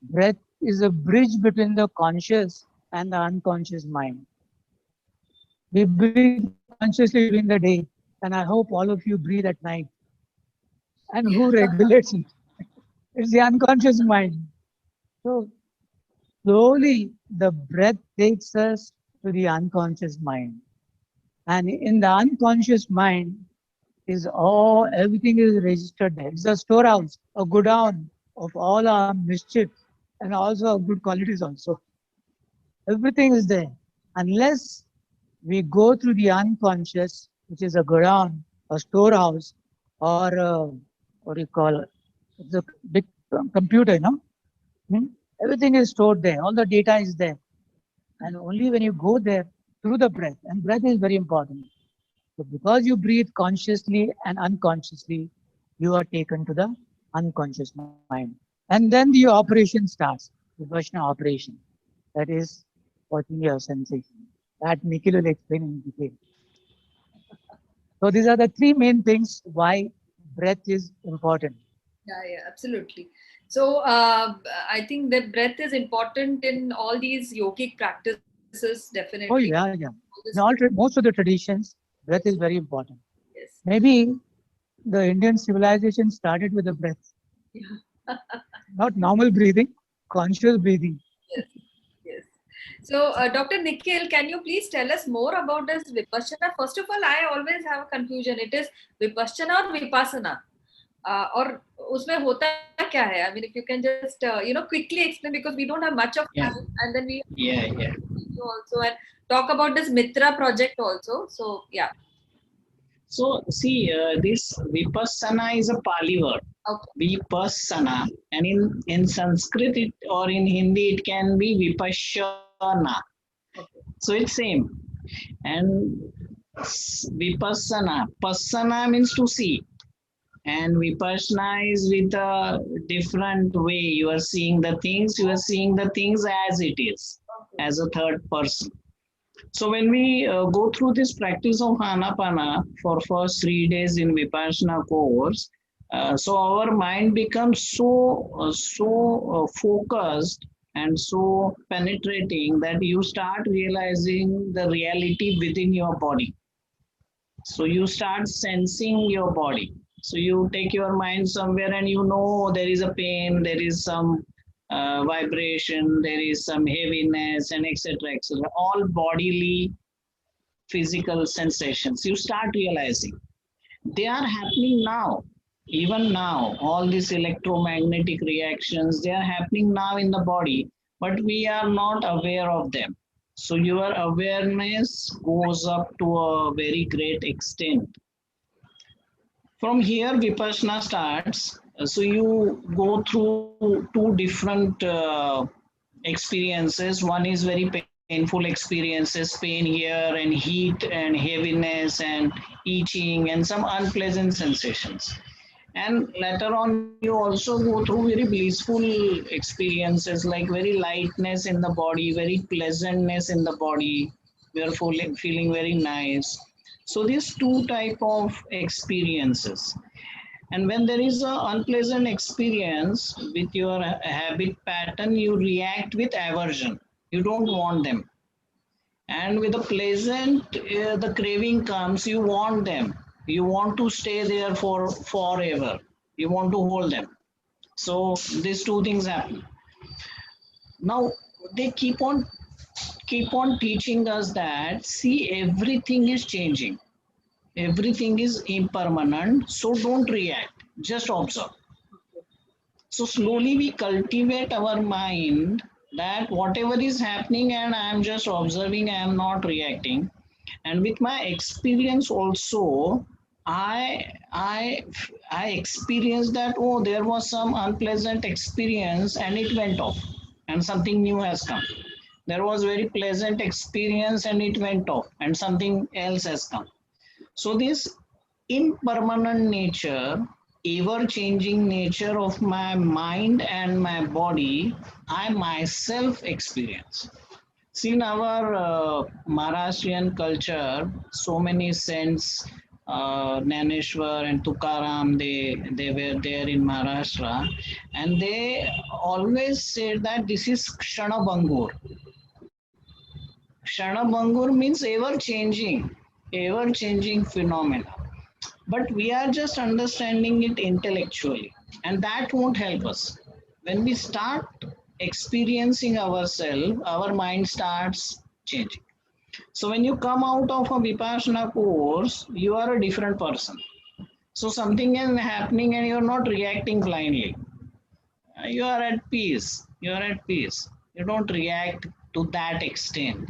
Breath is a bridge between the conscious and the unconscious mind. We breathe consciously during the day, and I hope all of you breathe at night. And who regulates it? It's the unconscious mind. So slowly the breath takes us to the unconscious mind. And in the unconscious mind is everything is registered there. It's a storehouse, a godown of all our mischief and also of good qualities also. Everything is there. Unless we go through the unconscious, which is a godown, a storehouse, or what do you call it? It's a big computer, you know? Everything is stored there. All the data is there. And only when you go there through the breath, and breath is very important. So because you breathe consciously and unconsciously, you are taken to the unconscious mind. And then the operation starts, Vipassana operation. That is watching your sensation. That Nikhil will explain in detail. So these are the three main things why breath is important. Yeah, absolutely. So I think that breath is important in all these yogic practices, definitely. Oh yeah. In most of the traditions, breath is very important. Yes. Maybe the Indian civilization started with the breath. Yeah. Not normal breathing, conscious breathing. Yes. So, Dr. Nikhil, can you please tell us more about this Vipassana? First of all, I always have a confusion. It is Vipassana or Vipassana? Or उसमें होता क्या है? I mean, if you can just quickly explain, because we don't have much of time, and then we also and talk about this Mitra project also. So yeah. So see, this Vipassana is a Pali word. Okay. Vipassana, and in Sanskrit or in Hindi it can be Vipassana. Okay. So it's same. And Vipassana, Passana means to see. And Vipassana is with a different way. You are seeing the things as it is, as a third person. So when we go through this practice of Anapana for first 3 days in Vipassana course, so our mind becomes so focused and so penetrating that you start realizing the reality within your body. So you start sensing your body. So you take your mind somewhere and you know there is a pain, there is some vibration, there is some heaviness, and etc. etc. All bodily, physical sensations. You start realizing they are happening now. Even now, all these electromagnetic reactions, they are happening now in the body, but we are not aware of them. So your awareness goes up to a very great extent. From here, Vipassana starts. So you go through two different experiences. One is very painful experiences, pain here and heat and heaviness and itching and some unpleasant sensations. And later on, you also go through very blissful experiences like very lightness in the body, very pleasantness in the body. We are feeling very nice. So these two type of experiences. And when there is an unpleasant experience with your habit pattern, you react with aversion. You don't want them. And with the pleasant, the craving comes, you want them. You want to stay there for forever. You want to hold them. So these two things happen. Now they keep on teaching us that see everything is changing, everything is impermanent. So don't react. Just observe. So slowly we cultivate our mind that whatever is happening and I am just observing, I am not reacting. And with my experience also, I I experienced that oh there was some unpleasant experience and it went off and something new has come. There was very pleasant experience and it went off and something else has come. So this impermanent nature, ever changing nature of my mind and my body, I myself experience. See, in our Maharashtrian culture, so many saints, Naneshwar and Tukaram, they were there in Maharashtra, and they always said that this is Kshana Bangur. Kshana Bangur means ever changing phenomena. But we are just understanding it intellectually, and that won't help us. When we start experiencing ourselves, our mind starts changing. So when you come out of a Vipassana course, you are a different person. So something is happening and you're not reacting blindly. You are at peace. You are at peace. You don't react to that extent.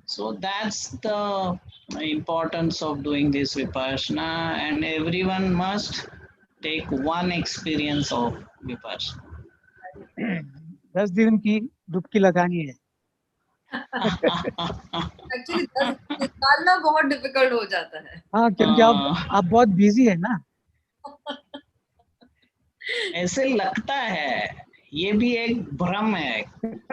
So that's the importance of doing this Vipassana, and everyone must take one experience of Vipassana. 10 दिन की डुबकी लगानी है. Actually 10 निकालना बहुत difficult हो जाता है. हाँ, क्योंकि आप बहुत बिजी है ना. ऐसे लगता है, ये भी एक भ्रम है.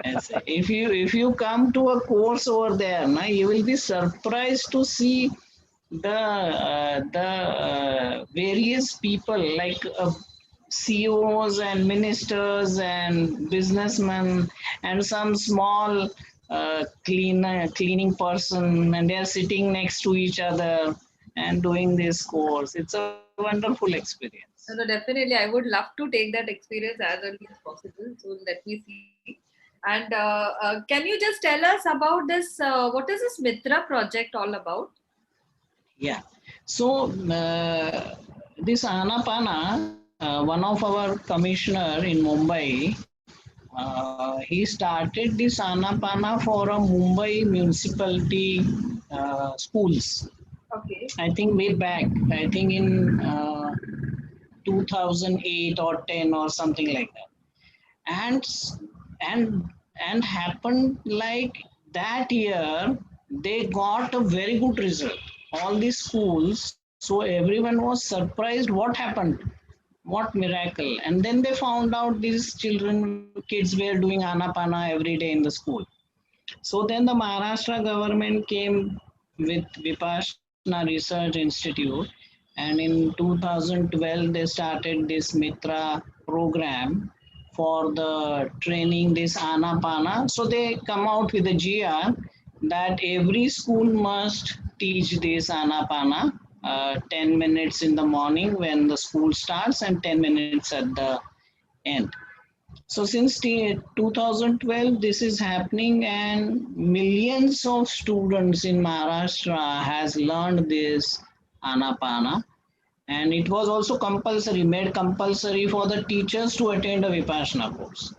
ऐसे if you come to a course over there, na, you will be surprised to see the various people like CEOs and ministers and businessmen and some small cleaning person, and they are sitting next to each other and doing this course. It's a wonderful experience. No, definitely. I would love to take that experience as early as possible. So let me see. And can you just tell us about this? What is this Mitra project all about? Yeah. So this Anapana, one of our commissioner in Mumbai, he started this Anapana for a Mumbai municipality schools. Okay. I think way back. I think in 2008 or 10 or something like that. And happened like that year, they got a very good result. All these schools, so everyone was surprised what happened, what miracle. And then they found out these kids were doing Anapana every day in the school. So then the Maharashtra government came with Vipassana Research Institute, and in 2012 they started this Mitra program for the training this Anapana. So they come out with a GR that every school must teach this Anapana 10 minutes in the morning when the school starts and 10 minutes at the end. So since 2012, this is happening, and millions of students in Maharashtra has learned this Anapana. And it was also compulsory, made compulsory for the teachers to attend a Vipassana course.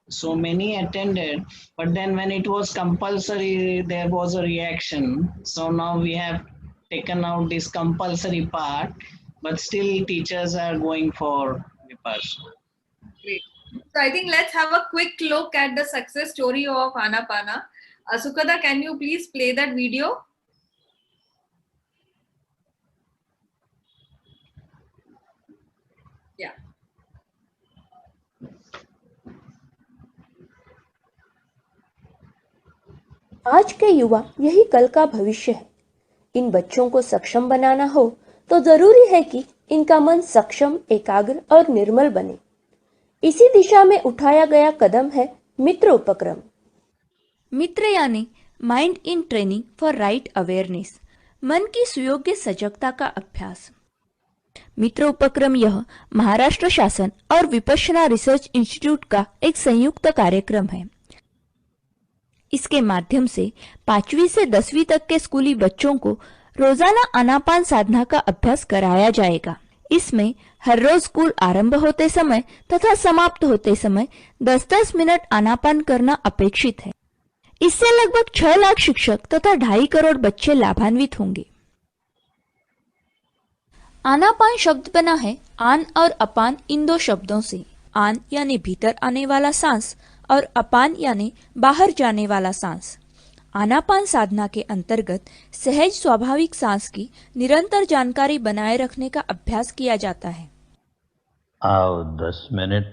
So many attended, but then when it was compulsory, there was a reaction. So now we have taken out this compulsory part, but still teachers are going for Vipassana. Great. So I think let's have a quick look at the success story of Anapana. Sukada, can you please play that video? Yeah. आज के युवा यही कल का भविष्य है। इन बच्चों को सक्षम बनाना हो तो जरूरी है कि इनका मन सक्षम, एकाग्र और निर्मल बने। इसी दिशा में उठाया गया कदम है मित्र उपक्रम। मित्र यानी mind in training for right awareness, मन की सुयोग्य सजगता का अभ्यास। मित्र उपक्रम यह महाराष्ट्र शासन और विपश्यना रिसर्च इंस्टीट्यूट का एक संयुक्त कार्यक्रम है। इसके माध्यम से 5वीं से 10वीं तक के स्कूली बच्चों को रोजाना आनापान साधना का अभ्यास कराया जाएगा। इसमें हर रोज स्कूल आरंभ होते समय तथा समाप्त होते समय 10-10 मिनट आनापान करना अपेक्षित है। इससे लगभग 6 लाख शिक्षक तथा 2.5 करोड़ बच्चे लाभान्वित होंगे। आनापान शब्द बना है आन और अपान इन दो शब्दों से। आन यानी भीतर आने वाला सांस और अपान यानी बाहर जाने वाला सांस। आनापान साधना के अंतर्गत सहज स्वाभाविक सांस की निरंतर जानकारी बनाए रखने का अभ्यास किया जाता है। आओ 10 मिनट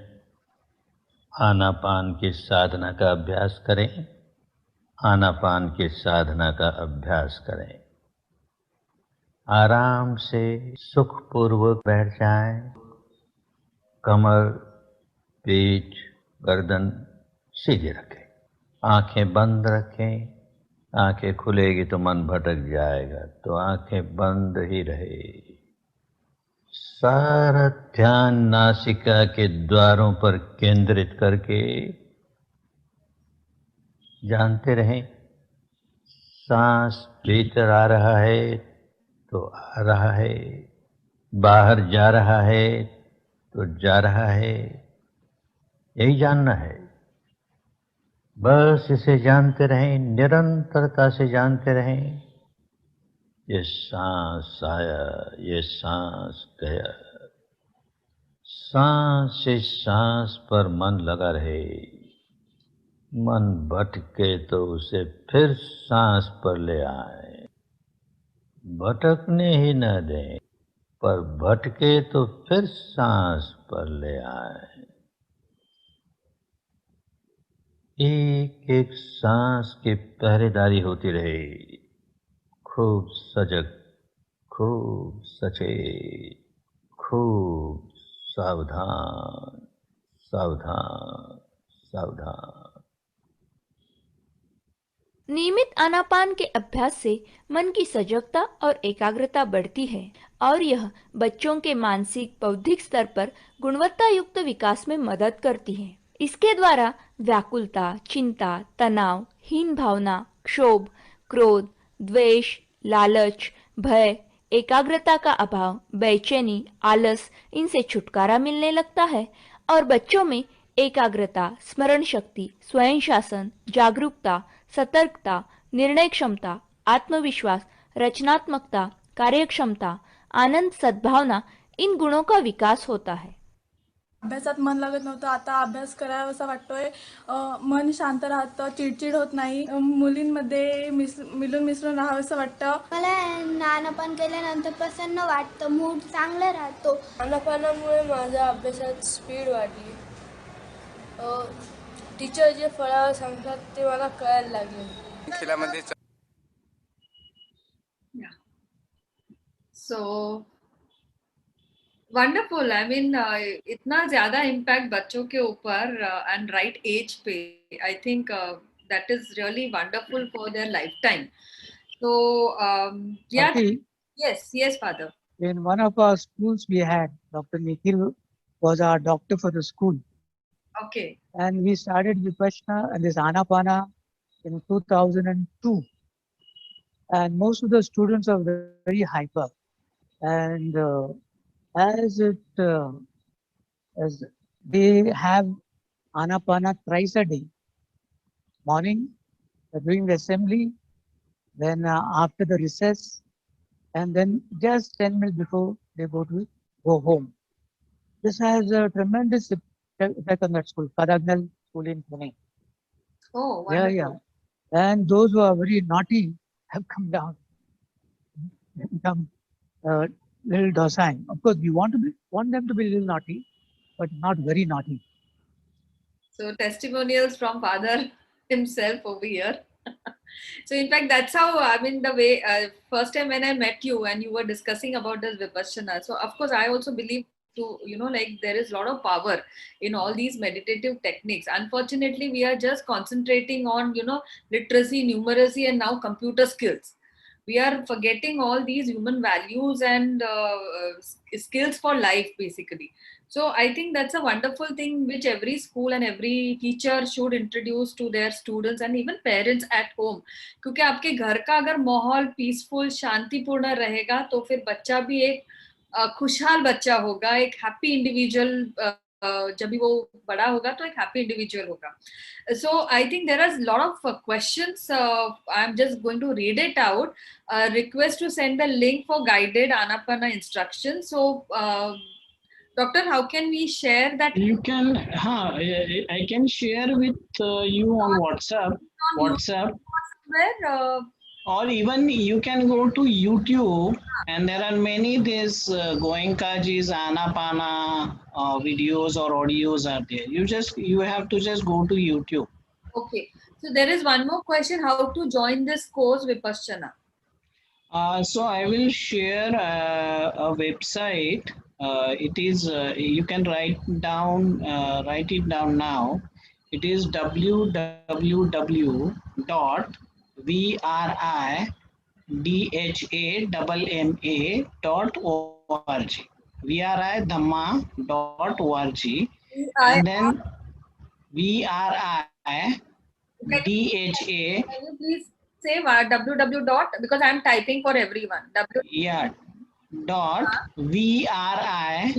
आनापान की साधना का अभ्यास करें। आनापान की साधना का अभ्यास करें। आराम से सुखपूर्वक बैठ जाएं। कमर, पीठ, गर्दन सीधी रखें। आंखें बंद रखें। आंखें खुलेगी तो मन भटक जाएगा, तो आंखें बंद ही रहे। सारा ध्यान नासिका के द्वारों पर केंद्रित करके जानते रहें, सांस भीतर आ रहा है तो आ रहा है, बाहर जा रहा है तो जा रहा है। यही जानना है। बस इसे जानते रहें, निरंतरता से जानते रहें। ये सांस आया, ये सांस गया। सांस से सांस पर मन लगा रहे। मन भटके तो उसे फिर सांस पर ले आए। भटकने ही न दें, पर भटके तो फिर सांस पर ले आए। एक एक सांस की पहरेदारी होती रहे। खूब सजग, खूब सचेत, खूब सावधान, सावधान, सावधान। नियमित आनापान के अभ्यास से मन की सजगता और एकाग्रता बढ़ती है और यह बच्चों के मानसिक बौद्धिक स्तर पर गुणवत्ता युक्त विकास में मदद करती है। इसके द्वारा व्याकुलता, चिंता, तनाव, हीन भावना, क्षोभ, क्रोध, द्वेष, लालच, भय, एकाग्रता का अभाव, बेचैनी, आलस इनसे छुटकारा मिलने लगता है और बच्चों में एकाग्रता, स्मरण शक्ति, स्वयं शासन, जागरूकता, सतर्कता, निर्णय क्षमता, आत्मविश्वास, रचनात्मकता, कार्यक्षमता, आनंद, सद्भावना इन गुणों का विकास होता है। अभ्यासात मन लागत नव्हतं, आता अभ्यास करावासा वाटतोय। मन शांत राहतं, चिडचिड होत नाही, मुलींमध्ये मिळून मिसळून राहावंसं वाटतं। मला आनापान केल्यानंतर प्रसन्न वाटतं, मूड चांगला राहतो। आनापानामुळे माझ्या अभ्यासात स्पीड वाढली। टीचर जे फळावर सांगतात ते मला कळायला लागले। खेळामध्ये So wonderful. I mean, इतना ज्यादा impact बच्चों के ऊपर and right age पे, I think that is really wonderful for their lifetime. So yeah, Bhakti, yes, Father. in one of our schools we had, Dr. Nikhil was our doctor for the school. Okay. And we started Vipassana and this Anapana in 2002. And most of the students are very hyper. And as as they have Anapana thrice a day. Morning, during the assembly, then after the recess, and then just 10 minutes before they go home. This has a tremendous effect on that school, Kadagnal School in Pune. Oh, wonderful. Yeah. And those who are very naughty have come down, become little docile. Of course, we want them to be little naughty, but not very naughty. So testimonials from father himself over here. So in fact, that's how, I mean, the way, first time when I met you and you were discussing about this Vipassana. So of course, I also believe to, like there is a lot of power in all these meditative techniques. Unfortunately, we are just concentrating on, literacy, numeracy, and now computer skills. We are forgetting all these human values and skills for life, basically. So I think that's a wonderful thing which every school and every teacher should introduce to their students and even parents at home. क्योंकि आपके घर का अगर माहौल peaceful शांतिपूर्ण रहेगा तो फिर बच्चा भी एक खुशहाल बच्चा होगा, एक हैप्पी इंडिविजुअल जब भी वो बड़ा होगा तो एक हैप्पी इंडिविजुअल होगा. So I think there are a lot of questions. I'm just going to read it out. Request to send the link for guided Anapana instructions. So Doctor, how can we share that? You can, I can share with you on WhatsApp. Where? Or even you can go to YouTube, and there are many this Goenkaji's Anapana videos or audios are there. You have to just go to YouTube. Okay. So there is one more question: how to join this course Vipassana? So I will share a website. It is you can write it down now. It is www.viridhamma.org. viridhamma.org. And then viridha. Can you please say www dot, because I am typing for everyone. Yeah. Dot VRI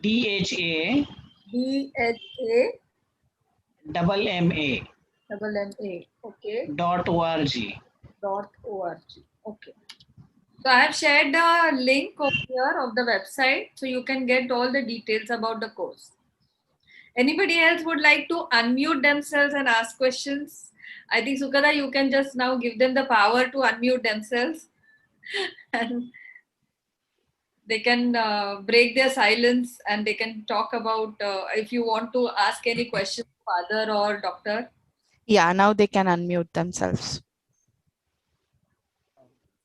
DHA double MA. Okay. .org. Okay. So I have shared the link over here of the website, so you can get all the details about the course. Anybody else would like to unmute themselves and ask questions? I think Sukada, you can just now give them the power to unmute themselves. And they can break their silence and they can talk about if you want to ask any questions, father or doctor. Yeah, now they can unmute themselves.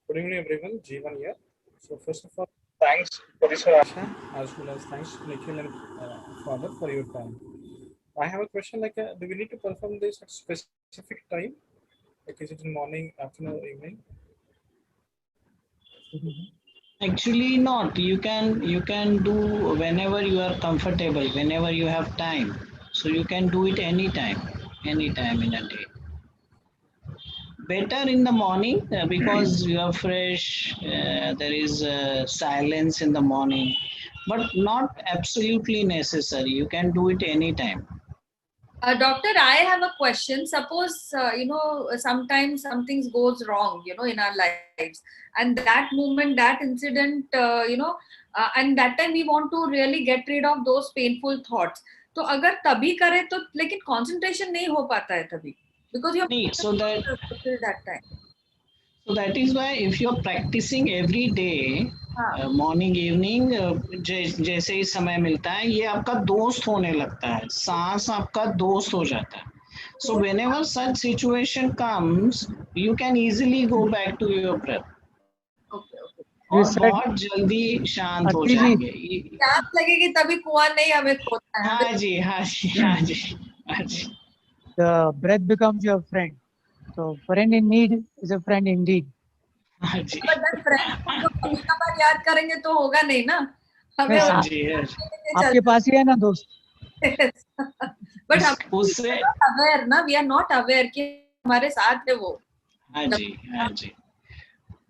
Good evening, everyone. Jeevan here. So first of all, thanks Parisar Asha, as well as thanks Nikhil and father for your time. I have a question like, do we need to perform this at specific time? Like, is it in morning, afternoon, or evening? Actually not. You can do whenever you are comfortable, whenever you have time. So you can do it anytime in a day. Better in the morning because you are fresh. There is silence in the morning, but not absolutely necessary. You can do it anytime. Doctor, I have a question. Suppose, sometimes something goes wrong, in our lives. And that moment, that incident, and that time we want to really get rid of those painful thoughts. तो अगर तभी करे तो लेकिन concentration नहीं हो पाता है तभी. Because you have so that time. So that is why if you are practicing every day, morning, evening, जैसे ही समय मिलता है, ये आपका दोस्त होने लगता है. सांस आपका दोस्त हो जाता है. So whenever such situation comes, you can easily go back to your breath. Okay. और बहुत जल्दी शांत हो जाएंगे. प्यास लगेगी तभी कुआं नहीं हमें खोदना है. हाँ जी. The breath becomes your friend. So friend in need is a friend indeed. हाँ जी. But that friend को कभी कभार याद करेंगे तो होगा नहीं ना. हमें आपके पास ही है ना दोस्त. But हम aware ना, we are not aware कि हमारे साथ है वो. हाँ जी.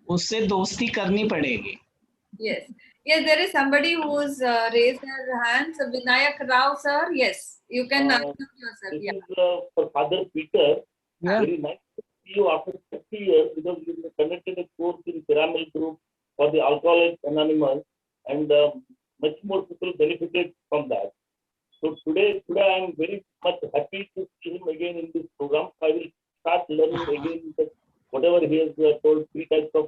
उससे दोस्ती करनी पड़ेगी. Yes. Yes, there is somebody who's raised their hands. Vinayak Rao, sir. Yes, you can unmute yourself. This Yeah. is for Father Peter. Yeah. Very nice to see you after 30 years because you conducted a course in Pyramid Group for the Alcoholics Anonymous, and much more people benefited from that. So today I am very much happy to see him again in this program. I will start learning again that whatever he has told, 3 types of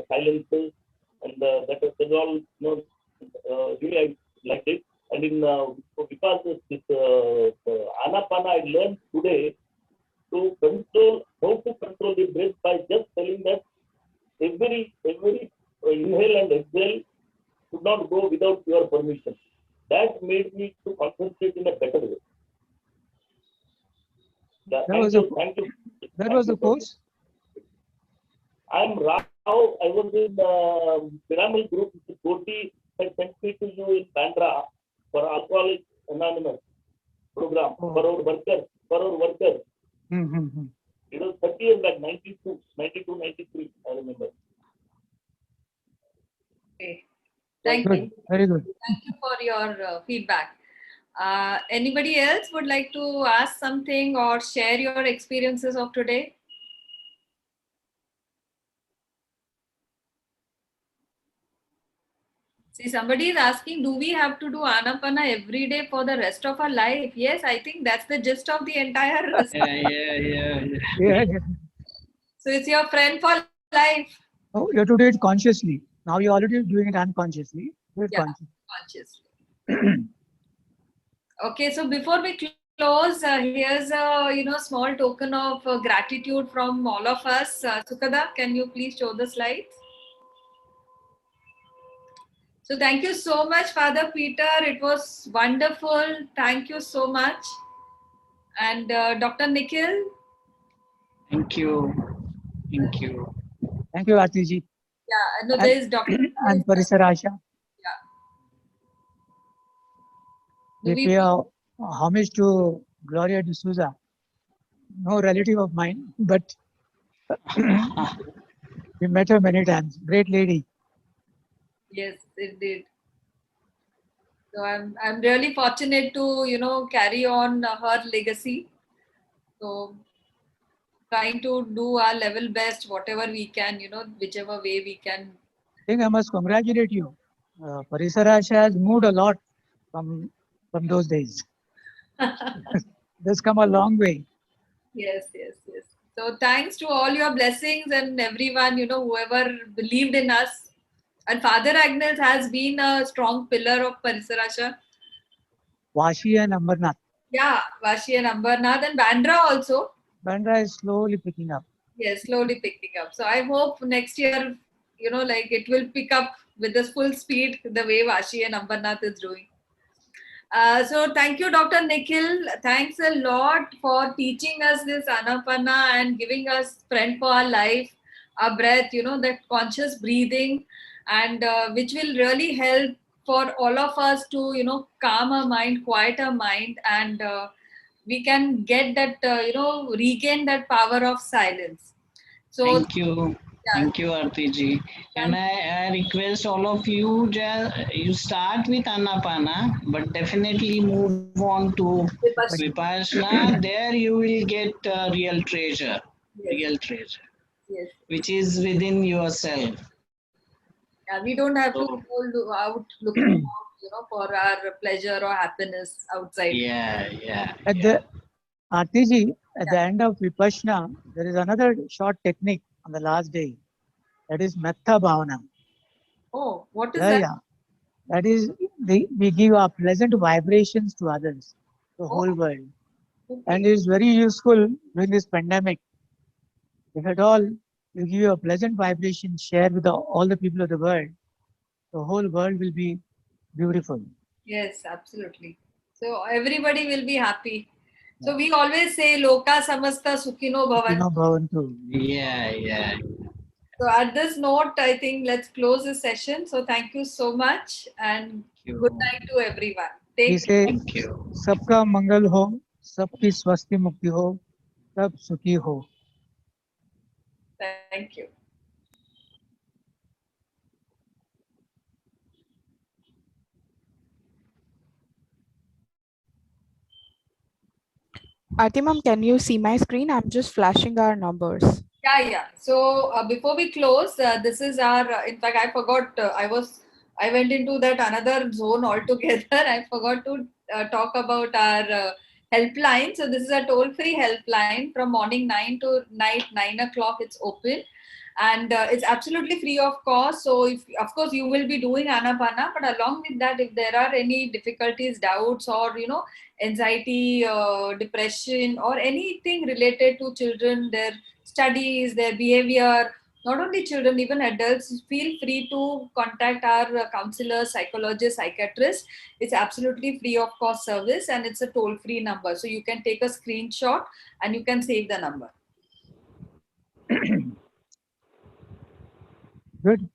silences, and that is all, really I like it. And in because of this Anapana, I learned today to control, how to control the breath by just telling that every inhale and exhale should not go without your permission. That made me to concentrate in a better way. Yeah, thank you. Where was the course? I'm Rao. I was in Pyramid Group. Koti had sent me to you in Bandra for Alcoholics Anonymous program for our workers. Mm-hmm. It was 30 years back, 92, 93, I remember. Okay. Thank you. Very good. Thank you for your feedback. Anybody else would like to ask something or share your experiences of today? See, somebody is asking, do we have to do Anapana every day for the rest of our life? Yes, I think that's the gist of the entire. Yeah. So it's your friend for life. Oh, you have to do it consciously. Now you're already doing it unconsciously. Do it Yeah, consciously. Okay, so before we close, here's a small token of gratitude from all of us. Sukada, can you please show the slides? So thank you so much, Father Peter. It was wonderful. Thank you so much. And Dr. Nikhil. Thank you. Thank you. Thank you, Artiji. Yeah, no, there is Dr. And Parisarasha. Yeah. We pay homage to Gloria D'Souza, no relative of mine, but we met her many times. Great lady. Yes, indeed. So I'm really fortunate to carry on her legacy. So trying to do our level best, whatever we can, whichever way we can. I think I must congratulate you. Parisarasha has moved a lot from those days. That's come a long way. Yes. So thanks to all your blessings and everyone, whoever believed in us. And Father Agnes has been a strong pillar of Parisarasha. Vashi and Ambernath. Yeah, Vashi and Ambernath and Bandra also. Bandra is slowly picking up. Yes, slowly picking up. So I hope next year, it will pick up with this full speed the way Vashi and Ambernath is doing. So thank you, Dr. Nikhil. Thanks a lot for teaching us this Anapana and giving us friend for our life, our breath, that conscious breathing, and which will really help for all of us to, calm our mind, quiet our mind, and we can get that, regain that power of silence. So thank you. Thank you, Artiji. And I request all of you, you start with Anapana, but definitely move on to Vipassana. There you will get real treasure, Yes. Which is within yourself. Yeah, we don't have to go out looking out, for our pleasure or happiness outside. Yeah. At the end of Vipassana, there is another short technique on the last day. That is Metta Bhavana. Oh, what is that? Yeah. That is, we give our pleasant vibrations to others, the whole world. Okay. And it is very useful during this pandemic. If at all you give a pleasant vibration, share with all the people of the world, the whole world will be beautiful. Yes, absolutely. So everybody will be happy. So we always say Loka Samasta Sukhino Bhavantu. Yeah. So at this note, I think let's close the session. So thank you so much and good night to everyone. Take care. Thank you. Sabka Mangal ho, sabki swasti mukti ho, sab sukhi ho. Thank you. Aarti ma'am, can you see my screen? I'm just flashing our numbers. Yeah. So before we close, this is our. In fact, I forgot. I went into that another zone altogether. I forgot to talk about our helpline. So this is a toll-free helpline from morning 9 to night 9 o'clock. It's open, and it's absolutely free of cost. So if, of course, you will be doing Anapana, but along with that, if there are any difficulties, doubts, or anxiety, depression, or anything related to children, their studies, their behavior, not only children, even adults, feel free to contact our counselors, psychologists, psychiatrists. It's absolutely free of cost service, and it's a toll free number. So you can take a screenshot and you can save the number. Good.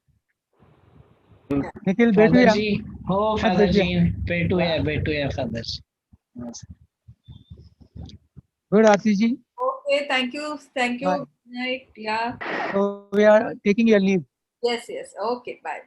Nikhil, बैठो Father या? ji, oh मत Father बैठिए. ji, बैठो या Father ji. Yes. Good, Aarti ji. Okay, thank you. Bye. Good night. Yeah. So we are taking your leave. Yes. Okay, bye.